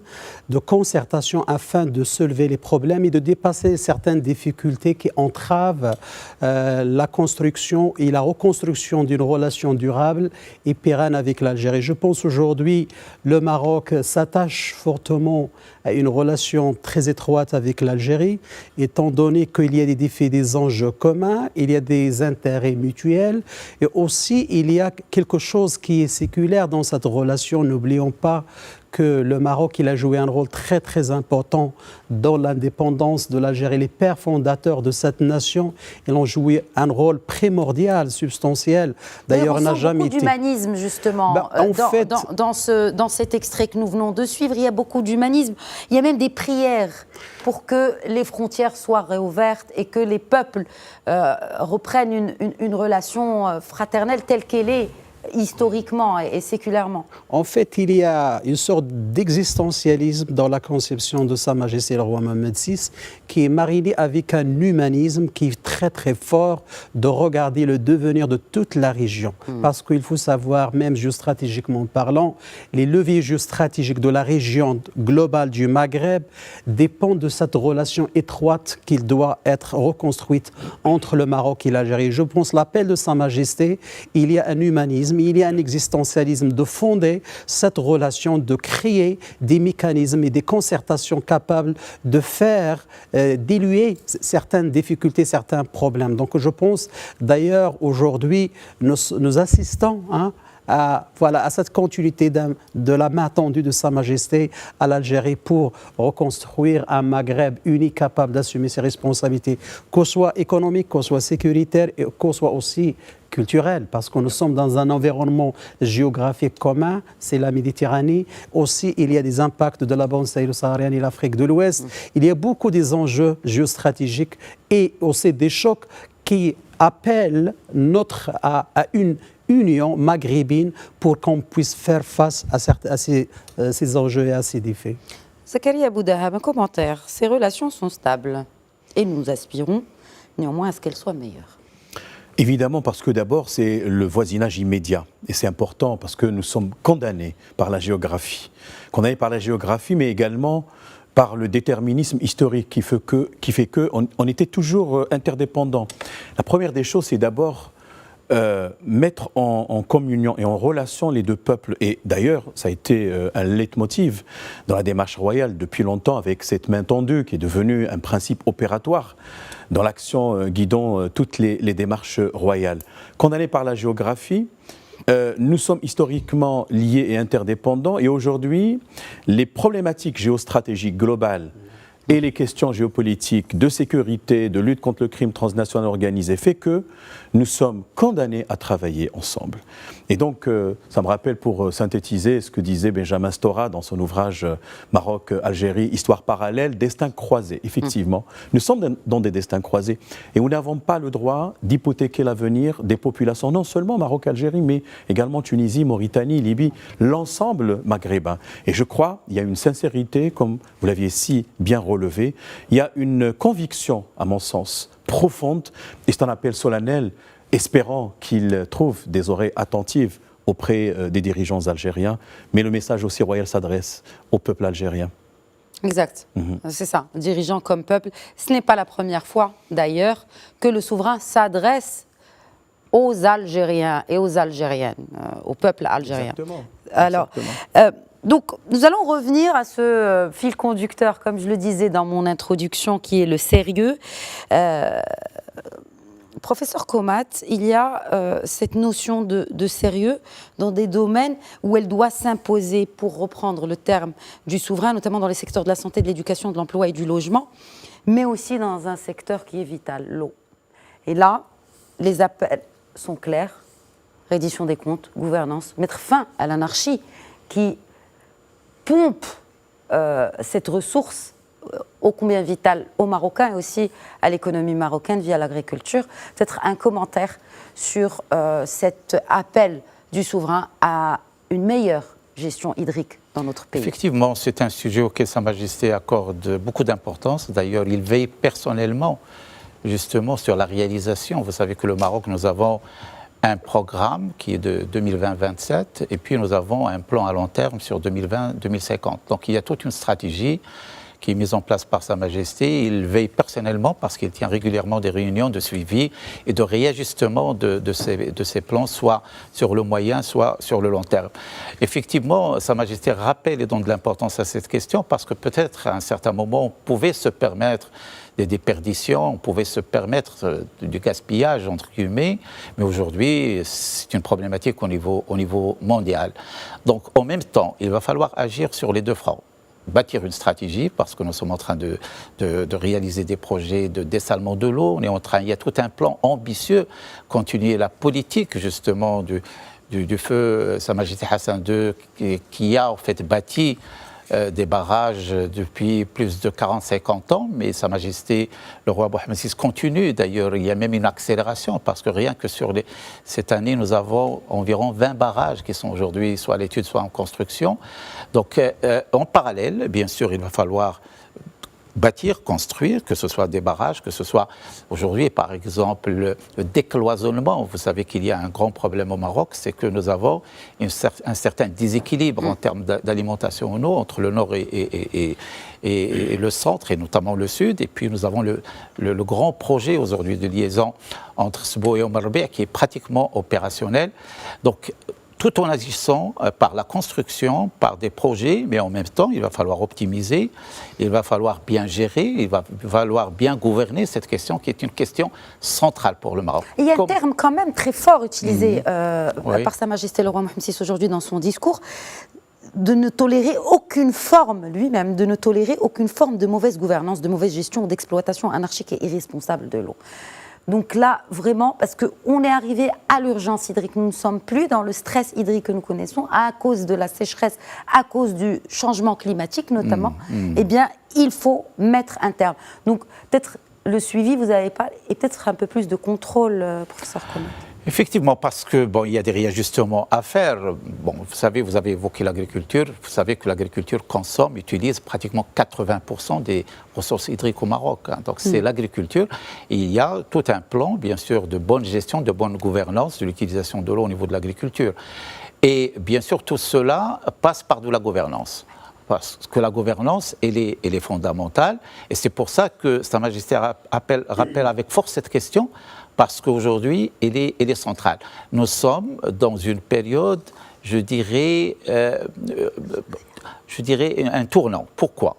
de concertation afin de soulever les problèmes et de dépasser certaines difficultés qui entravent la construction et la reconstruction d'une relation durable et pérenne avec l'Algérie. Je pense aujourd'hui le Maroc s'attache fortement à une relation très étroite avec l'Algérie, étant donné qu'il y a des enjeux communs, il y a des intérêts mutuels et aussi il y a quelque chose qui est séculaire dans cette relation. N'oublions pas que le Maroc il a joué un rôle très très important dans l'indépendance de l'Algérie. Les pères fondateurs de cette nation, ils ont joué un rôle primordial, substantiel. D'ailleurs, on n'a jamais été... d'humanisme justement. Dans cet extrait que nous venons de suivre, il y a beaucoup d'humanisme. Il y a même des prières pour que les frontières soient réouvertes et que les peuples reprennent une relation fraternelle telle qu'elle est historiquement et séculairement. En fait, il y a une sorte d'existentialisme dans la conception de Sa Majesté le roi Mohamed VI qui est marié avec un humanisme qui est très très fort de regarder le devenir de toute la région. Parce qu'il faut savoir, même géostratégiquement parlant, les leviers géostratégiques de la région globale du Maghreb dépendent de cette relation étroite qui doit être reconstruite entre le Maroc et l'Algérie. Je pense l'appel de Sa Majesté, il y a un humanisme, il y a un existentialisme de fonder cette relation, de créer des mécanismes et des concertations capables de faire diluer certaines difficultés, certains problèmes. Donc je pense d'ailleurs aujourd'hui nous assistons à cette continuité de la main tendue de Sa Majesté à l'Algérie pour reconstruire un Maghreb uni capable d'assumer ses responsabilités, qu'au soit économique, qu'au soit sécuritaire et qu'au soit aussi culturel, parce que nous sommes dans un environnement géographique commun, c'est la Méditerranée. Aussi, il y a des impacts de la bande sahélo-saharienne et l'Afrique de l'Ouest. Il y a beaucoup des enjeux géostratégiques et aussi des chocs qui appellent à une union maghrébine pour qu'on puisse faire face à ces enjeux et à ces défis. Zakaria Boudaham, un commentaire. Ces relations sont stables et nous aspirons néanmoins à ce qu'elles soient meilleures. Évidemment, parce que d'abord, c'est le voisinage immédiat. Et c'est important parce que nous sommes condamnés par la géographie. Condamnés par la géographie, mais également par le déterminisme historique qui fait qu'on était toujours interdépendants. La première des choses, c'est d'abord mettre en communion et en relation les deux peuples. Et d'ailleurs, ça a été un leitmotiv dans la démarche royale depuis longtemps avec cette main tendue qui est devenue un principe opératoire dans l'action guidant toutes les démarches royales. Condamnés par la géographie, nous sommes historiquement liés et interdépendants et aujourd'hui, les problématiques géostratégiques globales et les questions géopolitiques, de sécurité, de lutte contre le crime transnational organisé fait que nous sommes condamnés à travailler ensemble. Et donc, ça me rappelle, pour synthétiser ce que disait Benjamin Stora dans son ouvrage Maroc-Algérie, Histoire parallèle, destin croisé. Effectivement, nous sommes dans des destins croisés et nous n'avons pas le droit d'hypothéquer l'avenir des populations, non seulement Maroc-Algérie, mais également Tunisie, Mauritanie, Libye, l'ensemble maghrébin. Et je crois qu'il y a une sincérité, comme vous l'aviez si bien relevé, il y a une conviction, à mon sens, profonde, et c'est un appel solennel, espérant qu'il trouve des oreilles attentives auprès des dirigeants algériens, mais le message aussi royal s'adresse au peuple algérien. Exact, c'est ça, dirigeants comme peuple. Ce n'est pas la première fois, d'ailleurs, que le souverain s'adresse aux Algériens et aux Algériennes, au peuple algérien. Exactement. Alors, donc, nous allons revenir à ce fil conducteur, comme je le disais dans mon introduction, qui est le sérieux. Professeur Komat, il y a cette notion de sérieux dans des domaines où elle doit s'imposer, pour reprendre le terme du souverain, notamment dans les secteurs de la santé, de l'éducation, de l'emploi et du logement, mais aussi dans un secteur qui est vital, l'eau. Et là, les appels sont clairs, reddition des comptes, gouvernance, mettre fin à l'anarchie qui pompe cette ressource ô combien vitale aux Marocains et aussi à l'économie marocaine via l'agriculture. Peut-être un commentaire sur cet appel du souverain à une meilleure gestion hydrique dans notre pays. Effectivement, c'est un sujet auquel Sa Majesté accorde beaucoup d'importance. D'ailleurs, il veille personnellement justement sur la réalisation. Vous savez que le Maroc, nous avons un programme qui est de 2020-27 et puis nous avons un plan à long terme sur 2020-2050. Donc il y a toute une stratégie qui est mise en place par Sa Majesté. Il veille personnellement parce qu'il tient régulièrement des réunions de suivi et de réajustement de ces plans, soit sur le moyen, soit sur le long terme. Effectivement, Sa Majesté rappelle et donne de l'importance à cette question parce que peut-être à un certain moment, on pouvait se permettre des déperditions, on pouvait se permettre du gaspillage, entre guillemets, mais aujourd'hui, c'est une problématique au niveau mondial. Donc, en même temps, il va falloir agir sur les deux fronts. Bâtir une stratégie, parce que nous sommes en train de réaliser des projets de dessalement de l'eau, il y a tout un plan ambitieux, continuer la politique, justement, du feu Sa Majesté Hassan II, qui a, en fait, bâti des barrages depuis plus de 40-50 ans, mais Sa Majesté, le roi Mohammed VI, continue. D'ailleurs, il y a même une accélération, parce que rien que sur cette année, nous avons environ 20 barrages qui sont aujourd'hui soit à l'étude, soit en construction. Donc, en parallèle, bien sûr, il va falloir bâtir, construire, que ce soit des barrages, que ce soit aujourd'hui, par exemple, le décloisonnement. Vous savez qu'il y a un grand problème au Maroc, c'est que nous avons un certain déséquilibre en termes d'alimentation en eau entre le nord et le centre, et notamment le sud. Et puis nous avons le grand projet aujourd'hui de liaison entre Sbo et Omar Bey qui est pratiquement opérationnel. Donc, tout en agissant par la construction, par des projets, mais en même temps, il va falloir optimiser, il va falloir bien gérer, il va falloir bien gouverner cette question qui est une question centrale pour le Maroc. Il y a un terme quand même très fort utilisé par Sa Majesté le roi Mohammed VI aujourd'hui dans son discours, de ne tolérer aucune forme, lui-même, de ne tolérer aucune forme de mauvaise gouvernance, de mauvaise gestion, d'exploitation anarchique et irresponsable de l'eau. Donc là, vraiment, parce qu'on est arrivé à l'urgence hydrique, nous ne sommes plus dans le stress hydrique que nous connaissons, à cause de la sécheresse, à cause du changement climatique notamment, eh bien, il faut mettre un terme. Donc, peut-être le suivi, vous n'avez pas, et peut-être un peu plus de contrôle, professeur Komat. Effectivement, parce que il y a des réajustements à faire. Bon, vous savez, vous avez évoqué l'agriculture. Vous savez que l'agriculture utilise pratiquement 80% des ressources hydriques au Maroc. Donc c'est l'agriculture. Et il y a tout un plan, bien sûr, de bonne gestion, de bonne gouvernance de l'utilisation de l'eau au niveau de l'agriculture. Et bien sûr, tout cela passe par de la gouvernance. Parce que la gouvernance, elle est fondamentale. Et c'est pour ça que Sa Majesté rappelle avec force cette question, parce qu'aujourd'hui, elle est centrale. Nous sommes dans une période, je dirais un tournant. Pourquoi ?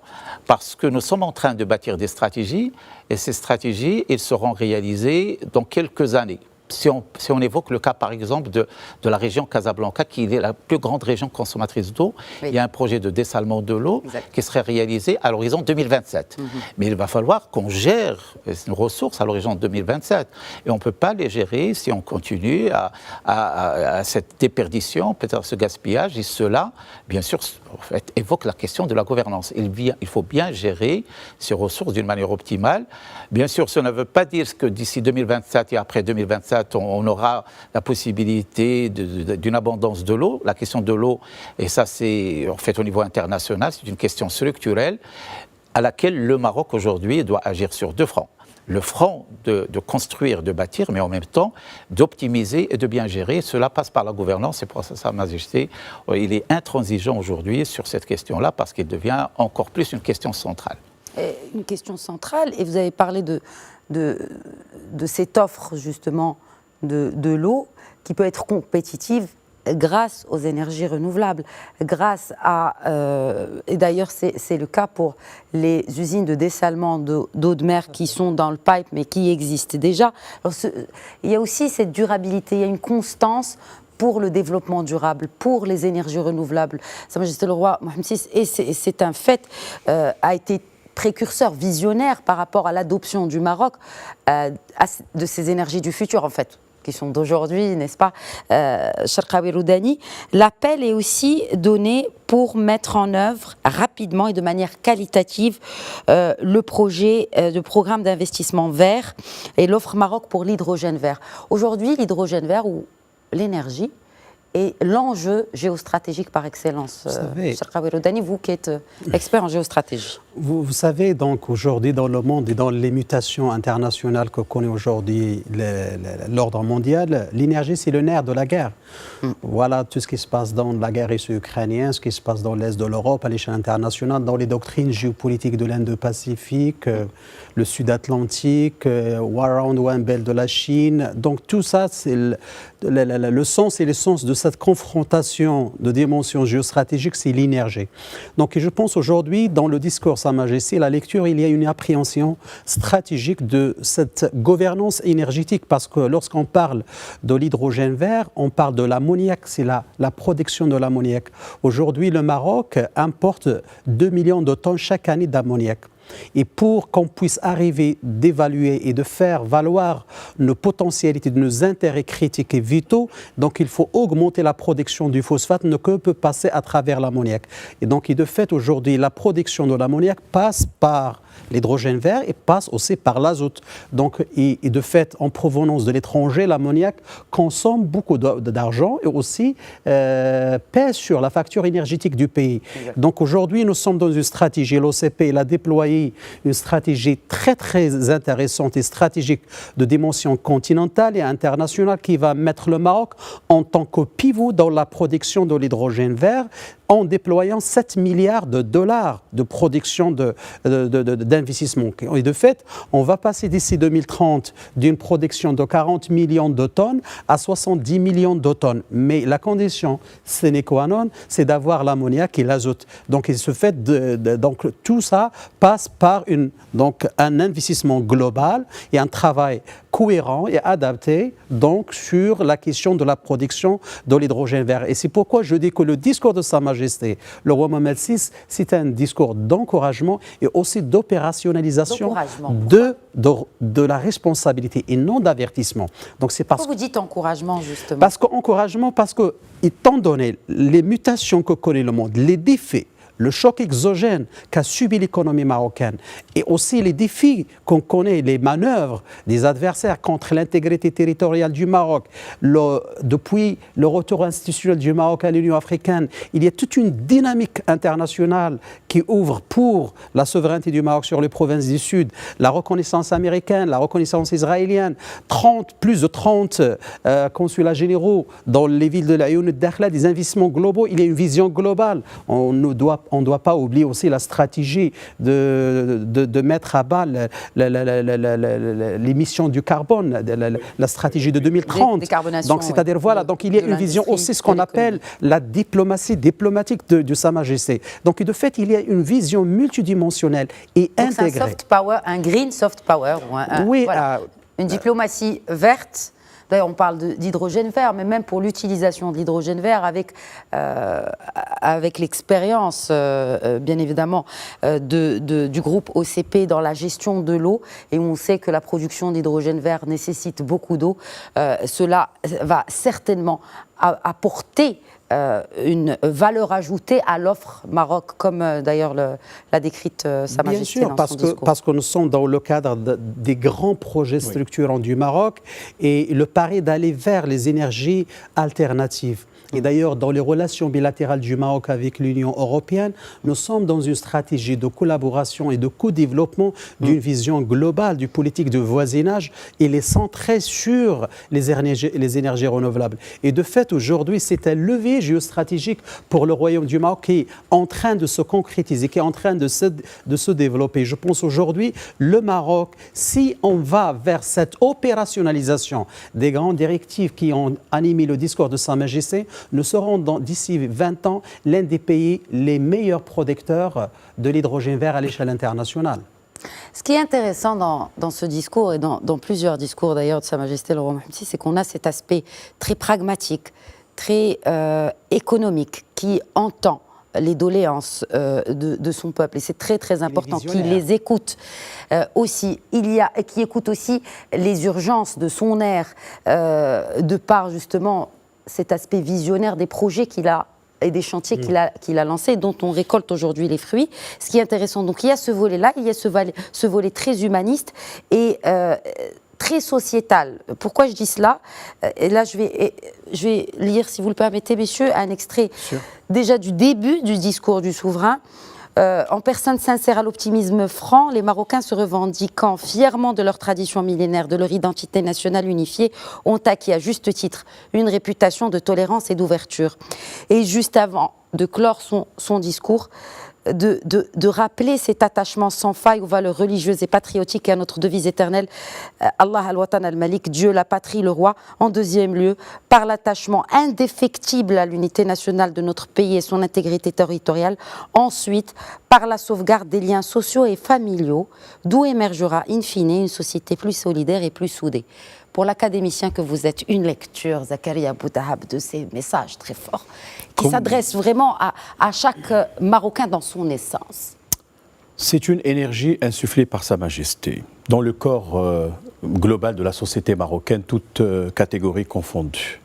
Parce que nous sommes en train de bâtir des stratégies, et ces stratégies, elles seront réalisées dans quelques années. si on évoque le cas, par exemple, de la région Casablanca, qui est la plus grande région consommatrice d'eau, il y a un projet de dessalement de l'eau qui serait réalisé à l'horizon 2027. Mais il va falloir qu'on gère nos ressources à l'horizon 2027. Et on ne peut pas les gérer si on continue à cette déperdition, peut-être ce gaspillage. Et cela, bien sûr, en fait, évoque la question de la gouvernance. Il faut bien gérer ces ressources d'une manière optimale. Bien sûr, ça ne veut pas dire que d'ici 2027 et après 2027, on aura la possibilité d'une abondance de l'eau. La question de l'eau, et ça c'est en fait au niveau international, c'est une question structurelle à laquelle le Maroc aujourd'hui doit agir sur deux fronts. Le front de construire, de bâtir, mais en même temps d'optimiser et de bien gérer. Cela passe par la gouvernance. C'est pour ça, Sa Majesté, il est intransigeant aujourd'hui sur cette question-là parce qu'il devient encore plus une question centrale. Une question centrale, et vous avez parlé de cette offre justement de l'eau qui peut être compétitive grâce aux énergies renouvelables, grâce à, et d'ailleurs c'est le cas pour les usines de dessalement d'eau de mer qui sont dans le pipe mais qui existent déjà. Alors, il y a aussi cette durabilité, il y a une constance pour le développement durable, pour les énergies renouvelables. Sa Majesté le Roi Mohammed VI, et c'est un fait, a été précurseur, visionnaire par rapport à l'adoption du Maroc de ces énergies du futur en fait, qui sont d'aujourd'hui, n'est-ce pas, Cherkaoui Roudani. L'appel est aussi donné pour mettre en œuvre rapidement et de manière qualitative le programme d'investissement vert et l'offre Maroc pour l'hydrogène vert. Aujourd'hui, l'hydrogène vert ou l'énergie est l'enjeu géostratégique par excellence. Cherkaoui Roudani, vous qui êtes expert en géostratégie. Vous savez, donc, aujourd'hui, dans le monde et dans les mutations internationales que connaît aujourd'hui l'ordre mondial, l'énergie, c'est le nerf de la guerre. Voilà tout ce qui se passe dans la guerre russo-ukrainienne, ce qui se passe dans l'Est de l'Europe, à l'échelle internationale, dans les doctrines géopolitiques de l'Indo-Pacifique, le Sud-Atlantique, War Round One Belt de la Chine. Donc, tout ça, c'est le sens et l'essence de cette confrontation de dimensions géostratégiques, c'est l'énergie. Donc, je pense aujourd'hui, dans le discours Sa Majesté, la lecture, il y a une appréhension stratégique de cette gouvernance énergétique, parce que lorsqu'on parle de l'hydrogène vert, on parle de l'ammoniac, c'est la production de l'ammoniac. Aujourd'hui, le Maroc importe 2 millions de tonnes chaque année d'ammoniac. Et pour qu'on puisse arriver d'évaluer et de faire valoir nos potentialités, nos intérêts critiques et vitaux, donc il faut augmenter la production du phosphate, ne que peut passer à travers l'ammoniac. Et donc, de fait, aujourd'hui, la production de l'ammoniac passe par l'hydrogène vert et passe aussi par l'azote. Donc, et de fait, en provenance de l'étranger, l'ammoniac consomme beaucoup d'argent et aussi pèse sur la facture énergétique du pays. Donc aujourd'hui, nous sommes dans une stratégie, l'OCP il a déployé une stratégie très très intéressante et stratégique de dimension continentale et internationale qui va mettre le Maroc en tant que pivot dans la production de l'hydrogène vert, en déployant 7 milliards de dollars de production d'investissement. Et de fait, on va passer d'ici 2030 d'une production de 40 millions de tonnes à 70 millions de tonnes. Mais la condition sine qua non, c'est d'avoir l'ammoniac et l'azote. Donc, donc tout ça passe par un investissement global et un travail cohérent et adapté donc, sur la question de la production de l'hydrogène vert. Et c'est pourquoi je dis que le discours de Sa Majesté, le roi Mohammed VI, c'est un discours d'encouragement et aussi d'opérationnalisation de la responsabilité et non d'avertissement. Donc c'est parce Pourquoi vous dites encouragement, justement? Parce que, étant donné les mutations que connaît le monde, les défis, le choc exogène qu'a subi l'économie marocaine et aussi les défis qu'on connaît, les manœuvres des adversaires contre l'intégrité territoriale du Maroc, depuis le retour institutionnel du Maroc à l'Union africaine, il y a toute une dynamique internationale qui ouvre pour la souveraineté du Maroc sur les provinces du Sud, la reconnaissance américaine, la reconnaissance israélienne, plus de 30 consulats généraux dans les villes de l'Aïoun et de Dakhla, des investissements globaux, il y a une vision globale. On ne doit pas oublier aussi la stratégie de mettre à bas l'émission du carbone, la stratégie de 2030. Donc, c'est-à-dire, voilà, donc il y a une vision aussi, ce qu'on appelle la diplomatie diplomatique de Sa Majesté. Donc, de fait, il y a une vision multidimensionnelle et intégrée. Donc, c'est un soft power, un green soft power, oui, voilà. Une diplomatie verte, d'ailleurs on parle d'hydrogène vert, mais même pour l'utilisation de l'hydrogène vert avec l'expérience, bien évidemment, du groupe OCP dans la gestion de l'eau, et on sait que la production d'hydrogène vert nécessite beaucoup d'eau, cela va certainement apporter une valeur ajoutée à l'offre Maroc, comme d'ailleurs l'a décrite Sa Majesté dans son discours. Parce que nous sommes dans le cadre des grands projets structurants du Maroc et le pari d'aller vers les énergies alternatives. Et d'ailleurs, dans les relations bilatérales du Maroc avec l'Union européenne, nous sommes dans une stratégie de collaboration et de co-développement d'une vision globale du politique de voisinage. Il est centré sur les énergies renouvelables. Et de fait, aujourd'hui, c'est un levier géostratégique pour le Royaume du Maroc qui est en train de se concrétiser, qui est en train de se développer. Je pense aujourd'hui, le Maroc, si on va vers cette opérationnalisation des grandes directives qui ont animé le discours de Sa Majesté, nous serons d'ici 20 ans l'un des pays les meilleurs producteurs de l'hydrogène vert à l'échelle internationale. Ce qui est intéressant dans ce discours et dans plusieurs discours d'ailleurs de Sa Majesté le roi Mohammed VI, c'est qu'on a cet aspect très pragmatique, très économique, qui entend les doléances de son peuple, et c'est très très important qu'il les écoute aussi. Qui écoute aussi les urgences de son ère, de par justement cet aspect visionnaire des projets qu'il a et des chantiers qu'il a lancés, dont on récolte aujourd'hui les fruits. Ce qui est intéressant, donc il y a ce volet-là, il y a ce volet très humaniste et très sociétal. Pourquoi je dis cela ? Et là, je vais lire, si vous le permettez, messieurs, un extrait déjà du début du discours du souverain. En personne sincère à l'optimisme franc, les Marocains se revendiquant fièrement de leur tradition millénaire, de leur identité nationale unifiée, ont acquis à juste titre une réputation de tolérance et d'ouverture. Et juste avant de clore son discours, de rappeler cet attachement sans faille aux valeurs religieuses et patriotiques et à notre devise éternelle, Allah al-Watan al-Malik, Dieu, la patrie, le roi. En deuxième lieu, par l'attachement indéfectible à l'unité nationale de notre pays et son intégrité territoriale. Ensuite, par la sauvegarde des liens sociaux et familiaux, d'où émergera in fine une société plus solidaire et plus soudée. Pour l'académicien que vous êtes, une lecture, Zakaria Boudahab, de ces messages très forts, qui s'adressent vraiment à chaque Marocain dans son essence. C'est une énergie insufflée par Sa Majesté, dans le corps global de la société marocaine, toutes catégories confondues.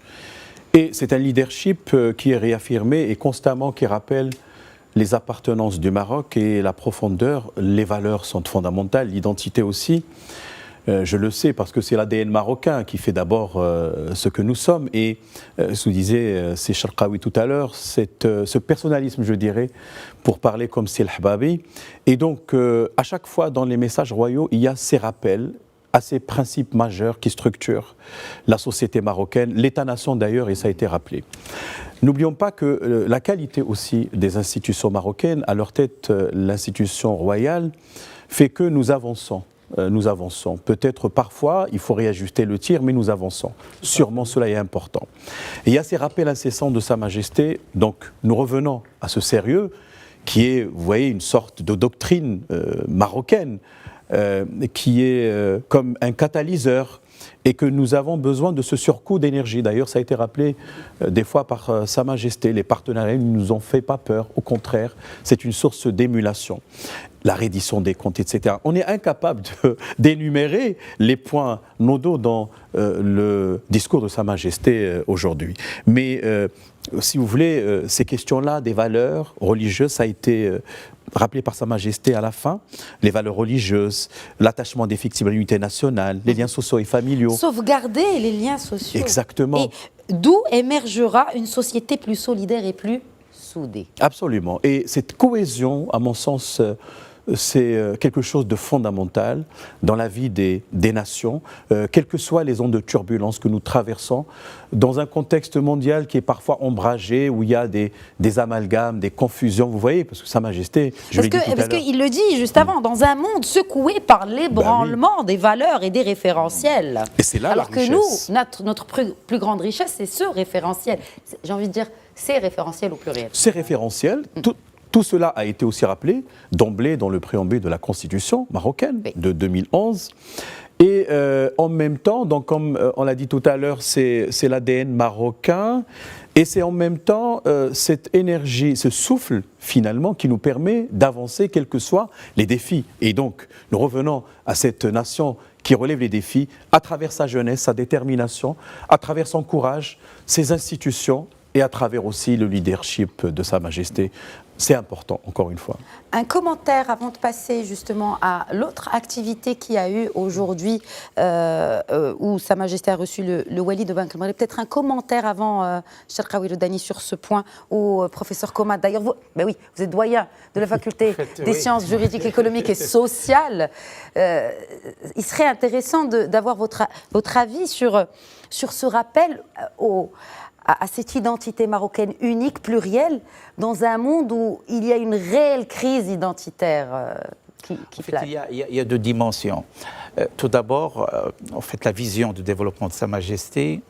Et c'est un leadership qui est réaffirmé et constamment qui rappelle les appartenances du Maroc et la profondeur. Les valeurs sont fondamentales, l'identité aussi. Je le sais parce que c'est l'ADN marocain qui fait d'abord ce que nous sommes. Et ce que disait c'est Sharqawi tout à l'heure, ce personnalisme, je dirais, pour parler comme c'est l'Hbabi. Et donc, à chaque fois dans les messages royaux, il y a ces rappels à ces principes majeurs qui structurent la société marocaine, l'État-nation d'ailleurs, et ça a été rappelé. N'oublions pas que la qualité aussi des institutions marocaines, à leur tête l'institution royale, fait que nous avançons. Nous avançons. Peut-être parfois, il faut réajuster le tir, mais nous avançons. Sûrement, cela est important. Et il y a ces rappels incessants de Sa Majesté. Donc, nous revenons à ce sérieux qui est, vous voyez, une sorte de doctrine marocaine qui est comme un catalyseur et que nous avons besoin de ce surcoût d'énergie. D'ailleurs, ça a été rappelé des fois par Sa Majesté. Les partenariats ne nous ont fait pas peur. Au contraire, c'est une source d'émulation. La reddition des comptes, etc. On est incapable d'énumérer les points nodaux dans le discours de Sa Majesté aujourd'hui. Mais si vous voulez, ces questions-là, des valeurs religieuses, ça a été rappelé par Sa Majesté à la fin, les valeurs religieuses, l'attachement indéfectible à l'unité nationale, les liens sociaux et familiaux. Sauvegarder les liens sociaux. Exactement. Et d'où émergera une société plus solidaire et plus soudée. Absolument. Et cette cohésion, à mon sens, c'est quelque chose de fondamental dans la vie des nations, quelles que soient les ondes de turbulence que nous traversons, dans un contexte mondial qui est parfois ombragé, où il y a des amalgames, des confusions, vous voyez, parce que Sa Majesté, je l'ai dit tout à l'heure. Parce qu'il le dit juste avant, dans un monde secoué par l'ébranlement des valeurs et des référentiels. Et c'est là alors la que richesse. nous, notre plus grande richesse, c'est ce référentiel. J'ai envie de dire, ces référentiels au pluriel. Ces référentiels, tout cela a été aussi rappelé d'emblée dans le préambule de la Constitution marocaine de 2011. Et en même temps, donc comme on l'a dit tout à l'heure, c'est l'ADN marocain. Et c'est en même temps cette énergie, ce souffle finalement qui nous permet d'avancer quels que soient les défis. Et donc nous revenons à cette nation qui relève les défis à travers sa jeunesse, sa détermination, à travers son courage, ses institutions et à travers aussi le leadership de Sa Majesté. C'est important, encore une fois. Un commentaire avant de passer justement à l'autre activité qu'il y a eu aujourd'hui où Sa Majesté a reçu le Wali de Banque el-Maghreb. Peut-être un commentaire avant, Cherkaoui Loudani, sur ce point au professeur Komat. D'ailleurs, vous êtes doyen de la faculté des sciences juridiques, économiques et sociales. Il serait intéressant d'avoir votre avis sur ce rappel à cette identité marocaine unique, plurielle, dans un monde où il y a une réelle crise identitaire qui plane. Il y a deux dimensions. Tout d'abord, en fait, la vision du développement de Sa Majesté,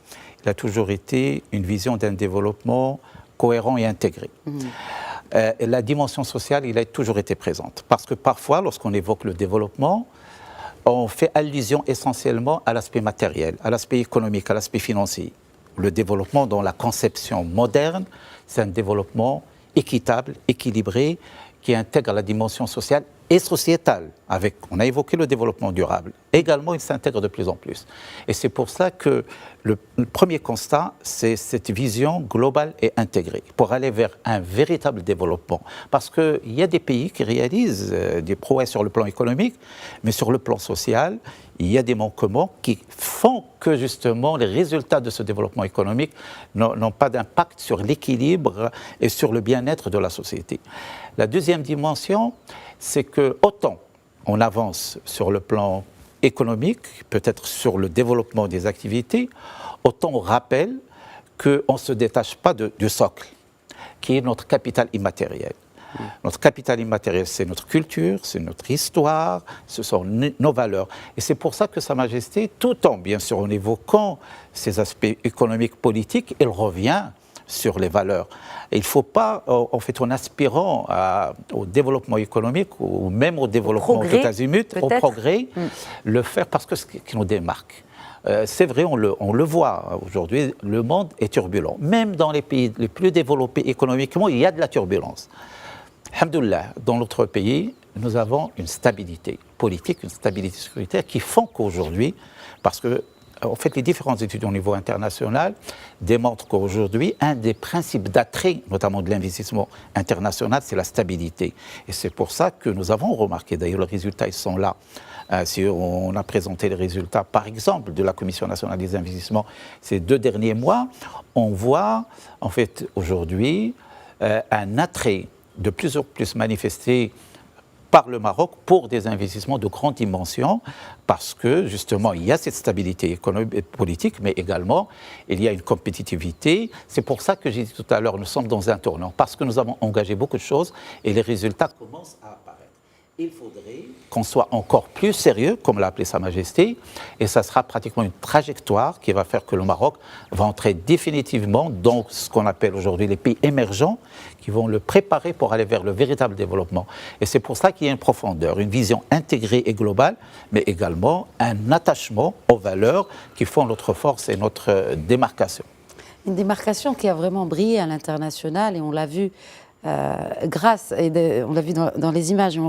il a toujours été une vision d'un développement cohérent et intégré. La dimension sociale, il a toujours été présente. Parce que parfois, lorsqu'on évoque le développement, on fait allusion essentiellement à l'aspect matériel, à l'aspect économique, à l'aspect financier. Le développement dans la conception moderne, c'est un développement équitable, équilibré, qui intègre la dimension sociale et sociétale. On a évoqué le développement durable. Également, il s'intègre de plus en plus. Et c'est pour ça que le premier constat, c'est cette vision globale et intégrée, pour aller vers un véritable développement. Parce qu'il y a des pays qui réalisent des prouesses sur le plan économique, mais sur le plan social, il y a des manquements qui font que justement les résultats de ce développement économique n'ont pas d'impact sur l'équilibre et sur le bien-être de la société. La deuxième dimension, c'est que autant on avance sur le plan économique, peut-être sur le développement des activités, autant on rappelle qu'on ne se détache pas du socle, qui est notre capital immatériel. Notre capital immatériel, c'est notre culture, c'est notre histoire, ce sont nos valeurs. Et c'est pour ça que Sa Majesté, tout en, bien sûr, en évoquant ces aspects économiques, politiques, elle revient sur les valeurs. Et il ne faut pas, en fait, en aspirant au développement économique ou même au développement tout azimut, au progrès, le faire parce que ce qui nous démarque. C'est vrai, on le voit aujourd'hui, le monde est turbulent. Même dans les pays les plus développés économiquement, il y a de la turbulence. Alhamdoulilah, dans notre pays, nous avons une stabilité politique, une stabilité sécuritaire qui font qu'aujourd'hui, parce que en fait, les différentes études au niveau international démontrent qu'aujourd'hui, un des principes d'attrait, notamment de l'investissement international, c'est la stabilité. Et c'est pour ça que nous avons remarqué, d'ailleurs, les résultats, ils sont là. Si on a présenté les résultats, par exemple, de la Commission nationale des investissements ces 2 derniers mois, on voit, en fait, aujourd'hui, un attrait de plus en plus manifesté par le Maroc pour des investissements de grande dimension parce que justement il y a cette stabilité économique et politique mais également il y a une compétitivité. C'est pour ça que j'ai dit tout à l'heure, nous sommes dans un tournant parce que nous avons engagé beaucoup de choses et les résultats commencent à apparaître. Il faudrait qu'on soit encore plus sérieux, comme l'a appelé Sa Majesté, et ça sera pratiquement une trajectoire qui va faire que le Maroc va entrer définitivement dans ce qu'on appelle aujourd'hui les pays émergents, qui vont le préparer pour aller vers le véritable développement. Et c'est pour ça qu'il y a une profondeur, une vision intégrée et globale, mais également un attachement aux valeurs qui font notre force et notre démarcation. Une démarcation qui a vraiment brillé à l'international, et on l'a vu grâce, on l'a vu dans les images,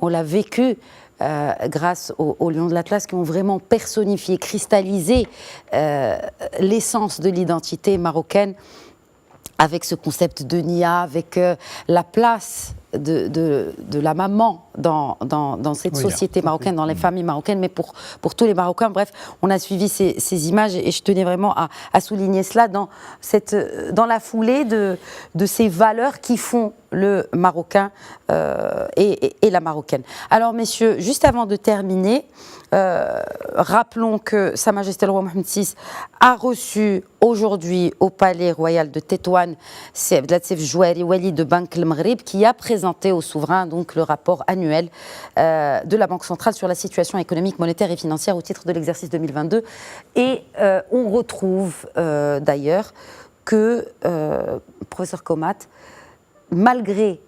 on l'a vécu grâce aux Lions de l'Atlas qui ont vraiment personnifié, cristallisé l'essence de l'identité marocaine avec ce concept de Nia, avec la place de la maman dans cette société marocaine, dans les familles marocaines, mais pour tous les Marocains. Bref, on a suivi ces images et je tenais vraiment à souligner cela dans la foulée de ces valeurs qui font le Marocain et la Marocaine. Alors, messieurs, juste avant de terminer, rappelons que Sa Majesté le roi Mohammed VI a reçu aujourd'hui au Palais Royal de Tétouan c'est Abdelatif Jouari Wali de Banque el-Maghreb qui a présenté au souverain donc le rapport annuel de la Banque centrale sur la situation économique, monétaire et financière au titre de l'exercice 2022. Et on retrouve d'ailleurs que, professeur Komat, malgré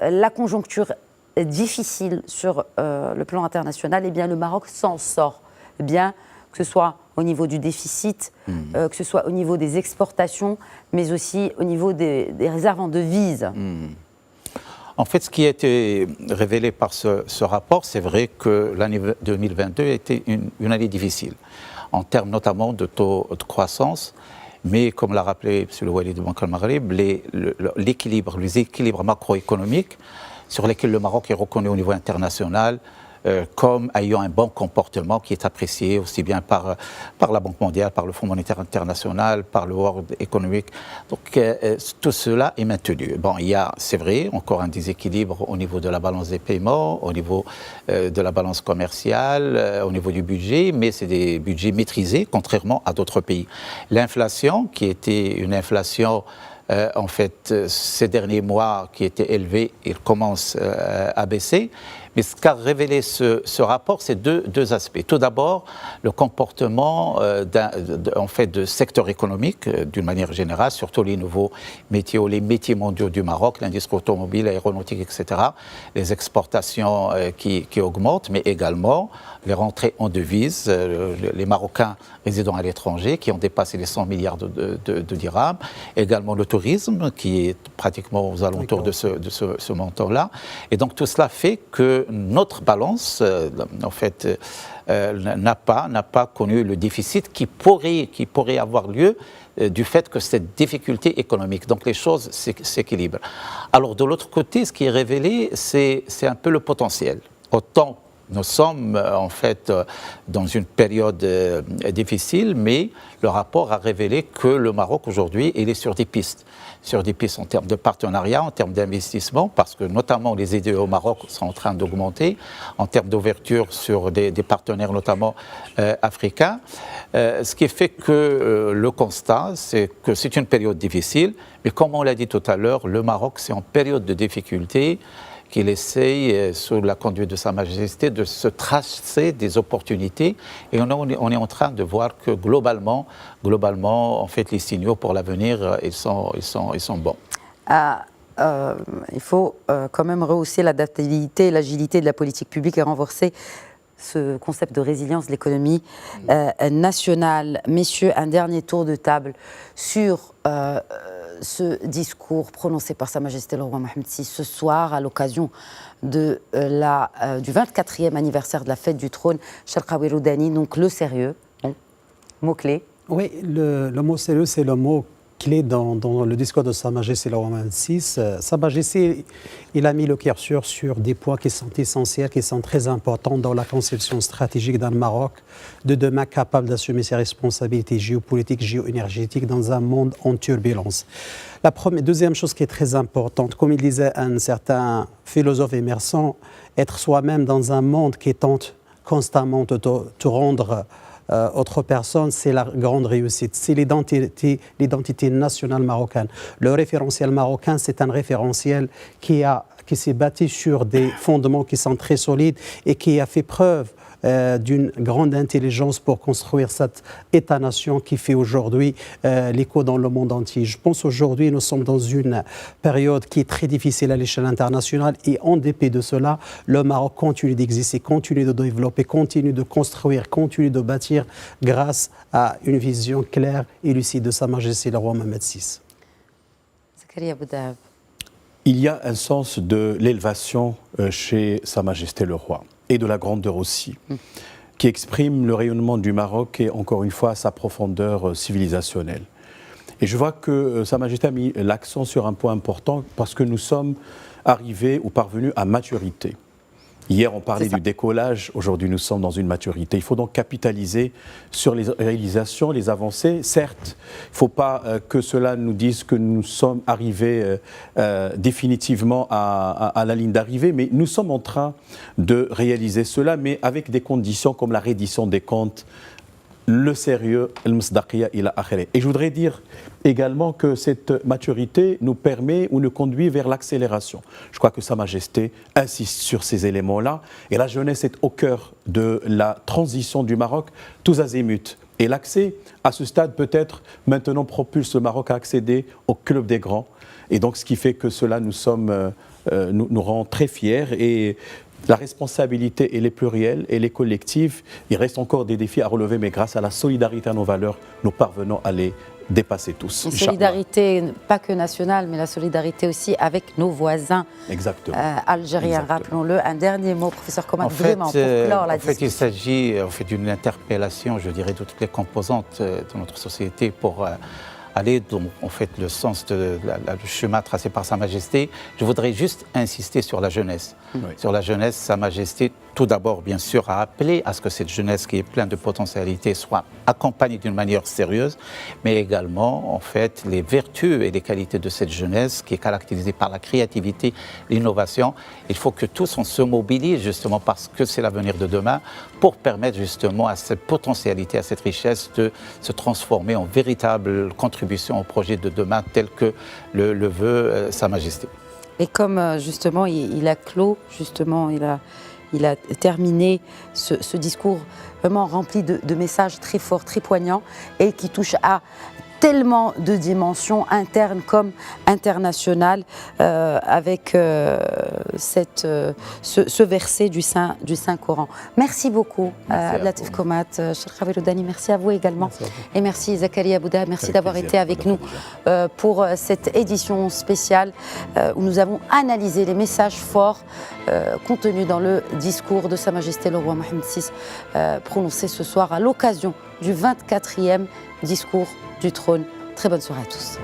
la conjoncture difficile sur le plan international, eh bien le Maroc s'en sort bien, que ce soit au niveau du déficit, que ce soit au niveau des exportations, mais aussi au niveau des réserves en devises. En fait, ce qui a été révélé par ce rapport, c'est vrai que l'année 2022 a été une année difficile, en termes notamment de taux de croissance, mais comme l'a rappelé M. Louali de Banque al-Maghreb, les équilibres macroéconomiques sur lesquels le Maroc est reconnu au niveau international comme ayant un bon comportement qui est apprécié aussi bien par la Banque mondiale, par le Fonds monétaire international, par le World Economic. Donc tout cela est maintenu. Bon, il y a, c'est vrai, encore un déséquilibre au niveau de la balance des paiements, au niveau de la balance commerciale, au niveau du budget, mais c'est des budgets maîtrisés, contrairement à d'autres pays. L'inflation, qui était une inflation en fait, ces derniers mois qui était élevée, il commence à baisser. Mais ce qu'a révélé ce rapport, c'est deux aspects. Tout d'abord, le comportement en fait, de secteur économique, d'une manière générale, surtout les nouveaux métiers ou les métiers mondiaux du Maroc, l'industrie automobile, l'aéronautique, etc., les exportations qui augmentent, mais également les rentrées en devises, les Marocains résidant à l'étranger qui ont dépassé les 100 milliards de dirhams, également le tourisme qui est pratiquement aux alentours de ce montant-là. Et donc tout cela fait que notre balance, en fait, n'a pas connu le déficit qui pourrait avoir lieu du fait que cette difficulté économique. Donc les choses s'équilibrent. Alors de l'autre côté, ce qui est révélé, c'est un peu le potentiel. Autant nous sommes en fait dans une période difficile, mais le rapport a révélé que le Maroc aujourd'hui, il est sur des pistes en termes de partenariat, en termes d'investissement, parce que notamment les aides au Maroc sont en train d'augmenter, en termes d'ouverture sur des partenaires notamment africains. Ce qui fait que le constat, c'est que c'est une période difficile, mais comme on l'a dit tout à l'heure, le Maroc, c'est en période de difficulté qu'il essaye, sous la conduite de Sa Majesté, de se tracer des opportunités. Et on est en train de voir que globalement, en fait, les signaux pour l'avenir, ils sont bons. Il faut quand même rehausser l'adaptabilité et l'agilité de la politique publique et renforcer ce concept de résilience de l'économie nationale. Messieurs, un dernier tour de table sur ce discours prononcé par Sa Majesté le roi Mohamed VI ce soir à l'occasion du 24e anniversaire de la fête du trône. Cherkaoui Roudani, donc le sérieux, mot-clé. Oui, le mot sérieux, c'est le mot clé dans le discours de Sa Majesté le roi Mohamed VI. Sa Majesté, il a mis le curseur sur des points qui sont essentiels, qui sont très importants dans la conception stratégique d'un Maroc de demain capable d'assumer ses responsabilités géopolitiques, géoénergétiques dans un monde en turbulence. Deuxième chose qui est très importante, comme il disait un certain philosophe émergent, être soi-même dans un monde qui tente constamment de te rendre autre personne, c'est la grande réussite. C'est l'identité nationale marocaine. Le référentiel marocain, c'est un référentiel qui s'est bâti sur des fondements qui sont très solides et qui a fait preuve d'une grande intelligence pour construire cet État-nation qui fait aujourd'hui l'écho dans le monde entier. Je pense aujourd'hui nous sommes dans une période qui est très difficile à l'échelle internationale et en dépit de cela, le Maroc continue d'exister, continue de développer, continue de construire, continue de bâtir grâce à une vision claire et lucide de Sa Majesté le roi Mohamed VI. Zakaria Boudahab. Il y a un sens de l'élévation chez Sa Majesté le roi et de la grandeur aussi, qui exprime le rayonnement du Maroc et encore une fois sa profondeur civilisationnelle. Et je vois que Sa Majesté a mis l'accent sur un point important parce que nous sommes arrivés ou parvenus à maturité. Hier, on parlait du décollage. Aujourd'hui, nous sommes dans une maturité. Il faut donc capitaliser sur les réalisations, les avancées. Certes, il ne faut pas que cela nous dise que nous sommes arrivés définitivement à la ligne d'arrivée, mais nous sommes en train de réaliser cela, mais avec des conditions comme la reddition des comptes, le sérieux, et je voudrais dire également que cette maturité nous permet ou nous conduit vers l'accélération. Je crois que Sa Majesté insiste sur ces éléments-là et la jeunesse est au cœur de la transition du Maroc, tous azimuts. Et l'accès à ce stade peut-être maintenant propulse le Maroc à accéder au club des grands. Et donc ce qui fait que cela nous rend très fiers et La responsabilité, elle est plurielle, elle est collective. Il reste encore des défis à relever, mais grâce à la solidarité à nos valeurs, nous parvenons à les dépasser tous. Une solidarité, pas que nationale, mais la solidarité aussi avec nos voisins algériens. Rappelons-le. Un dernier mot, professeur Kommat, vraiment, pour clore la discussion. Il s'agit d'une interpellation, je dirais, de toutes les composantes de notre société pour aller dans le sens du chemin tracé par Sa Majesté. Je voudrais juste insister sur la jeunesse. Oui. Sur la jeunesse, Sa Majesté, tout d'abord, bien sûr, a appelé à ce que cette jeunesse qui est pleine de potentialités soit accompagnée d'une manière sérieuse, mais également, les vertus et les qualités de cette jeunesse qui est caractérisée par la créativité, l'innovation. Il faut que tous on se mobilise justement parce que c'est l'avenir de demain pour permettre justement à cette potentialité, à cette richesse de se transformer en véritable contribution au projet de demain tel que le veut Sa Majesté. Et comme justement il a clos, justement il a terminé ce discours vraiment rempli de messages très forts, très poignants et qui touchent à tellement de dimensions internes comme internationales avec ce verset du Saint-Coran. Merci beaucoup Latif Kommat, Cheikh Khawiroud Dani, merci à vous également. Et merci Zakaria Bouda, merci d'avoir été avec nous pour cette édition spéciale où nous avons analysé les messages forts contenus dans le discours de Sa Majesté le roi Mohammed VI prononcé ce soir à l'occasion du 24e discours du trône. Très bonne soirée à tous.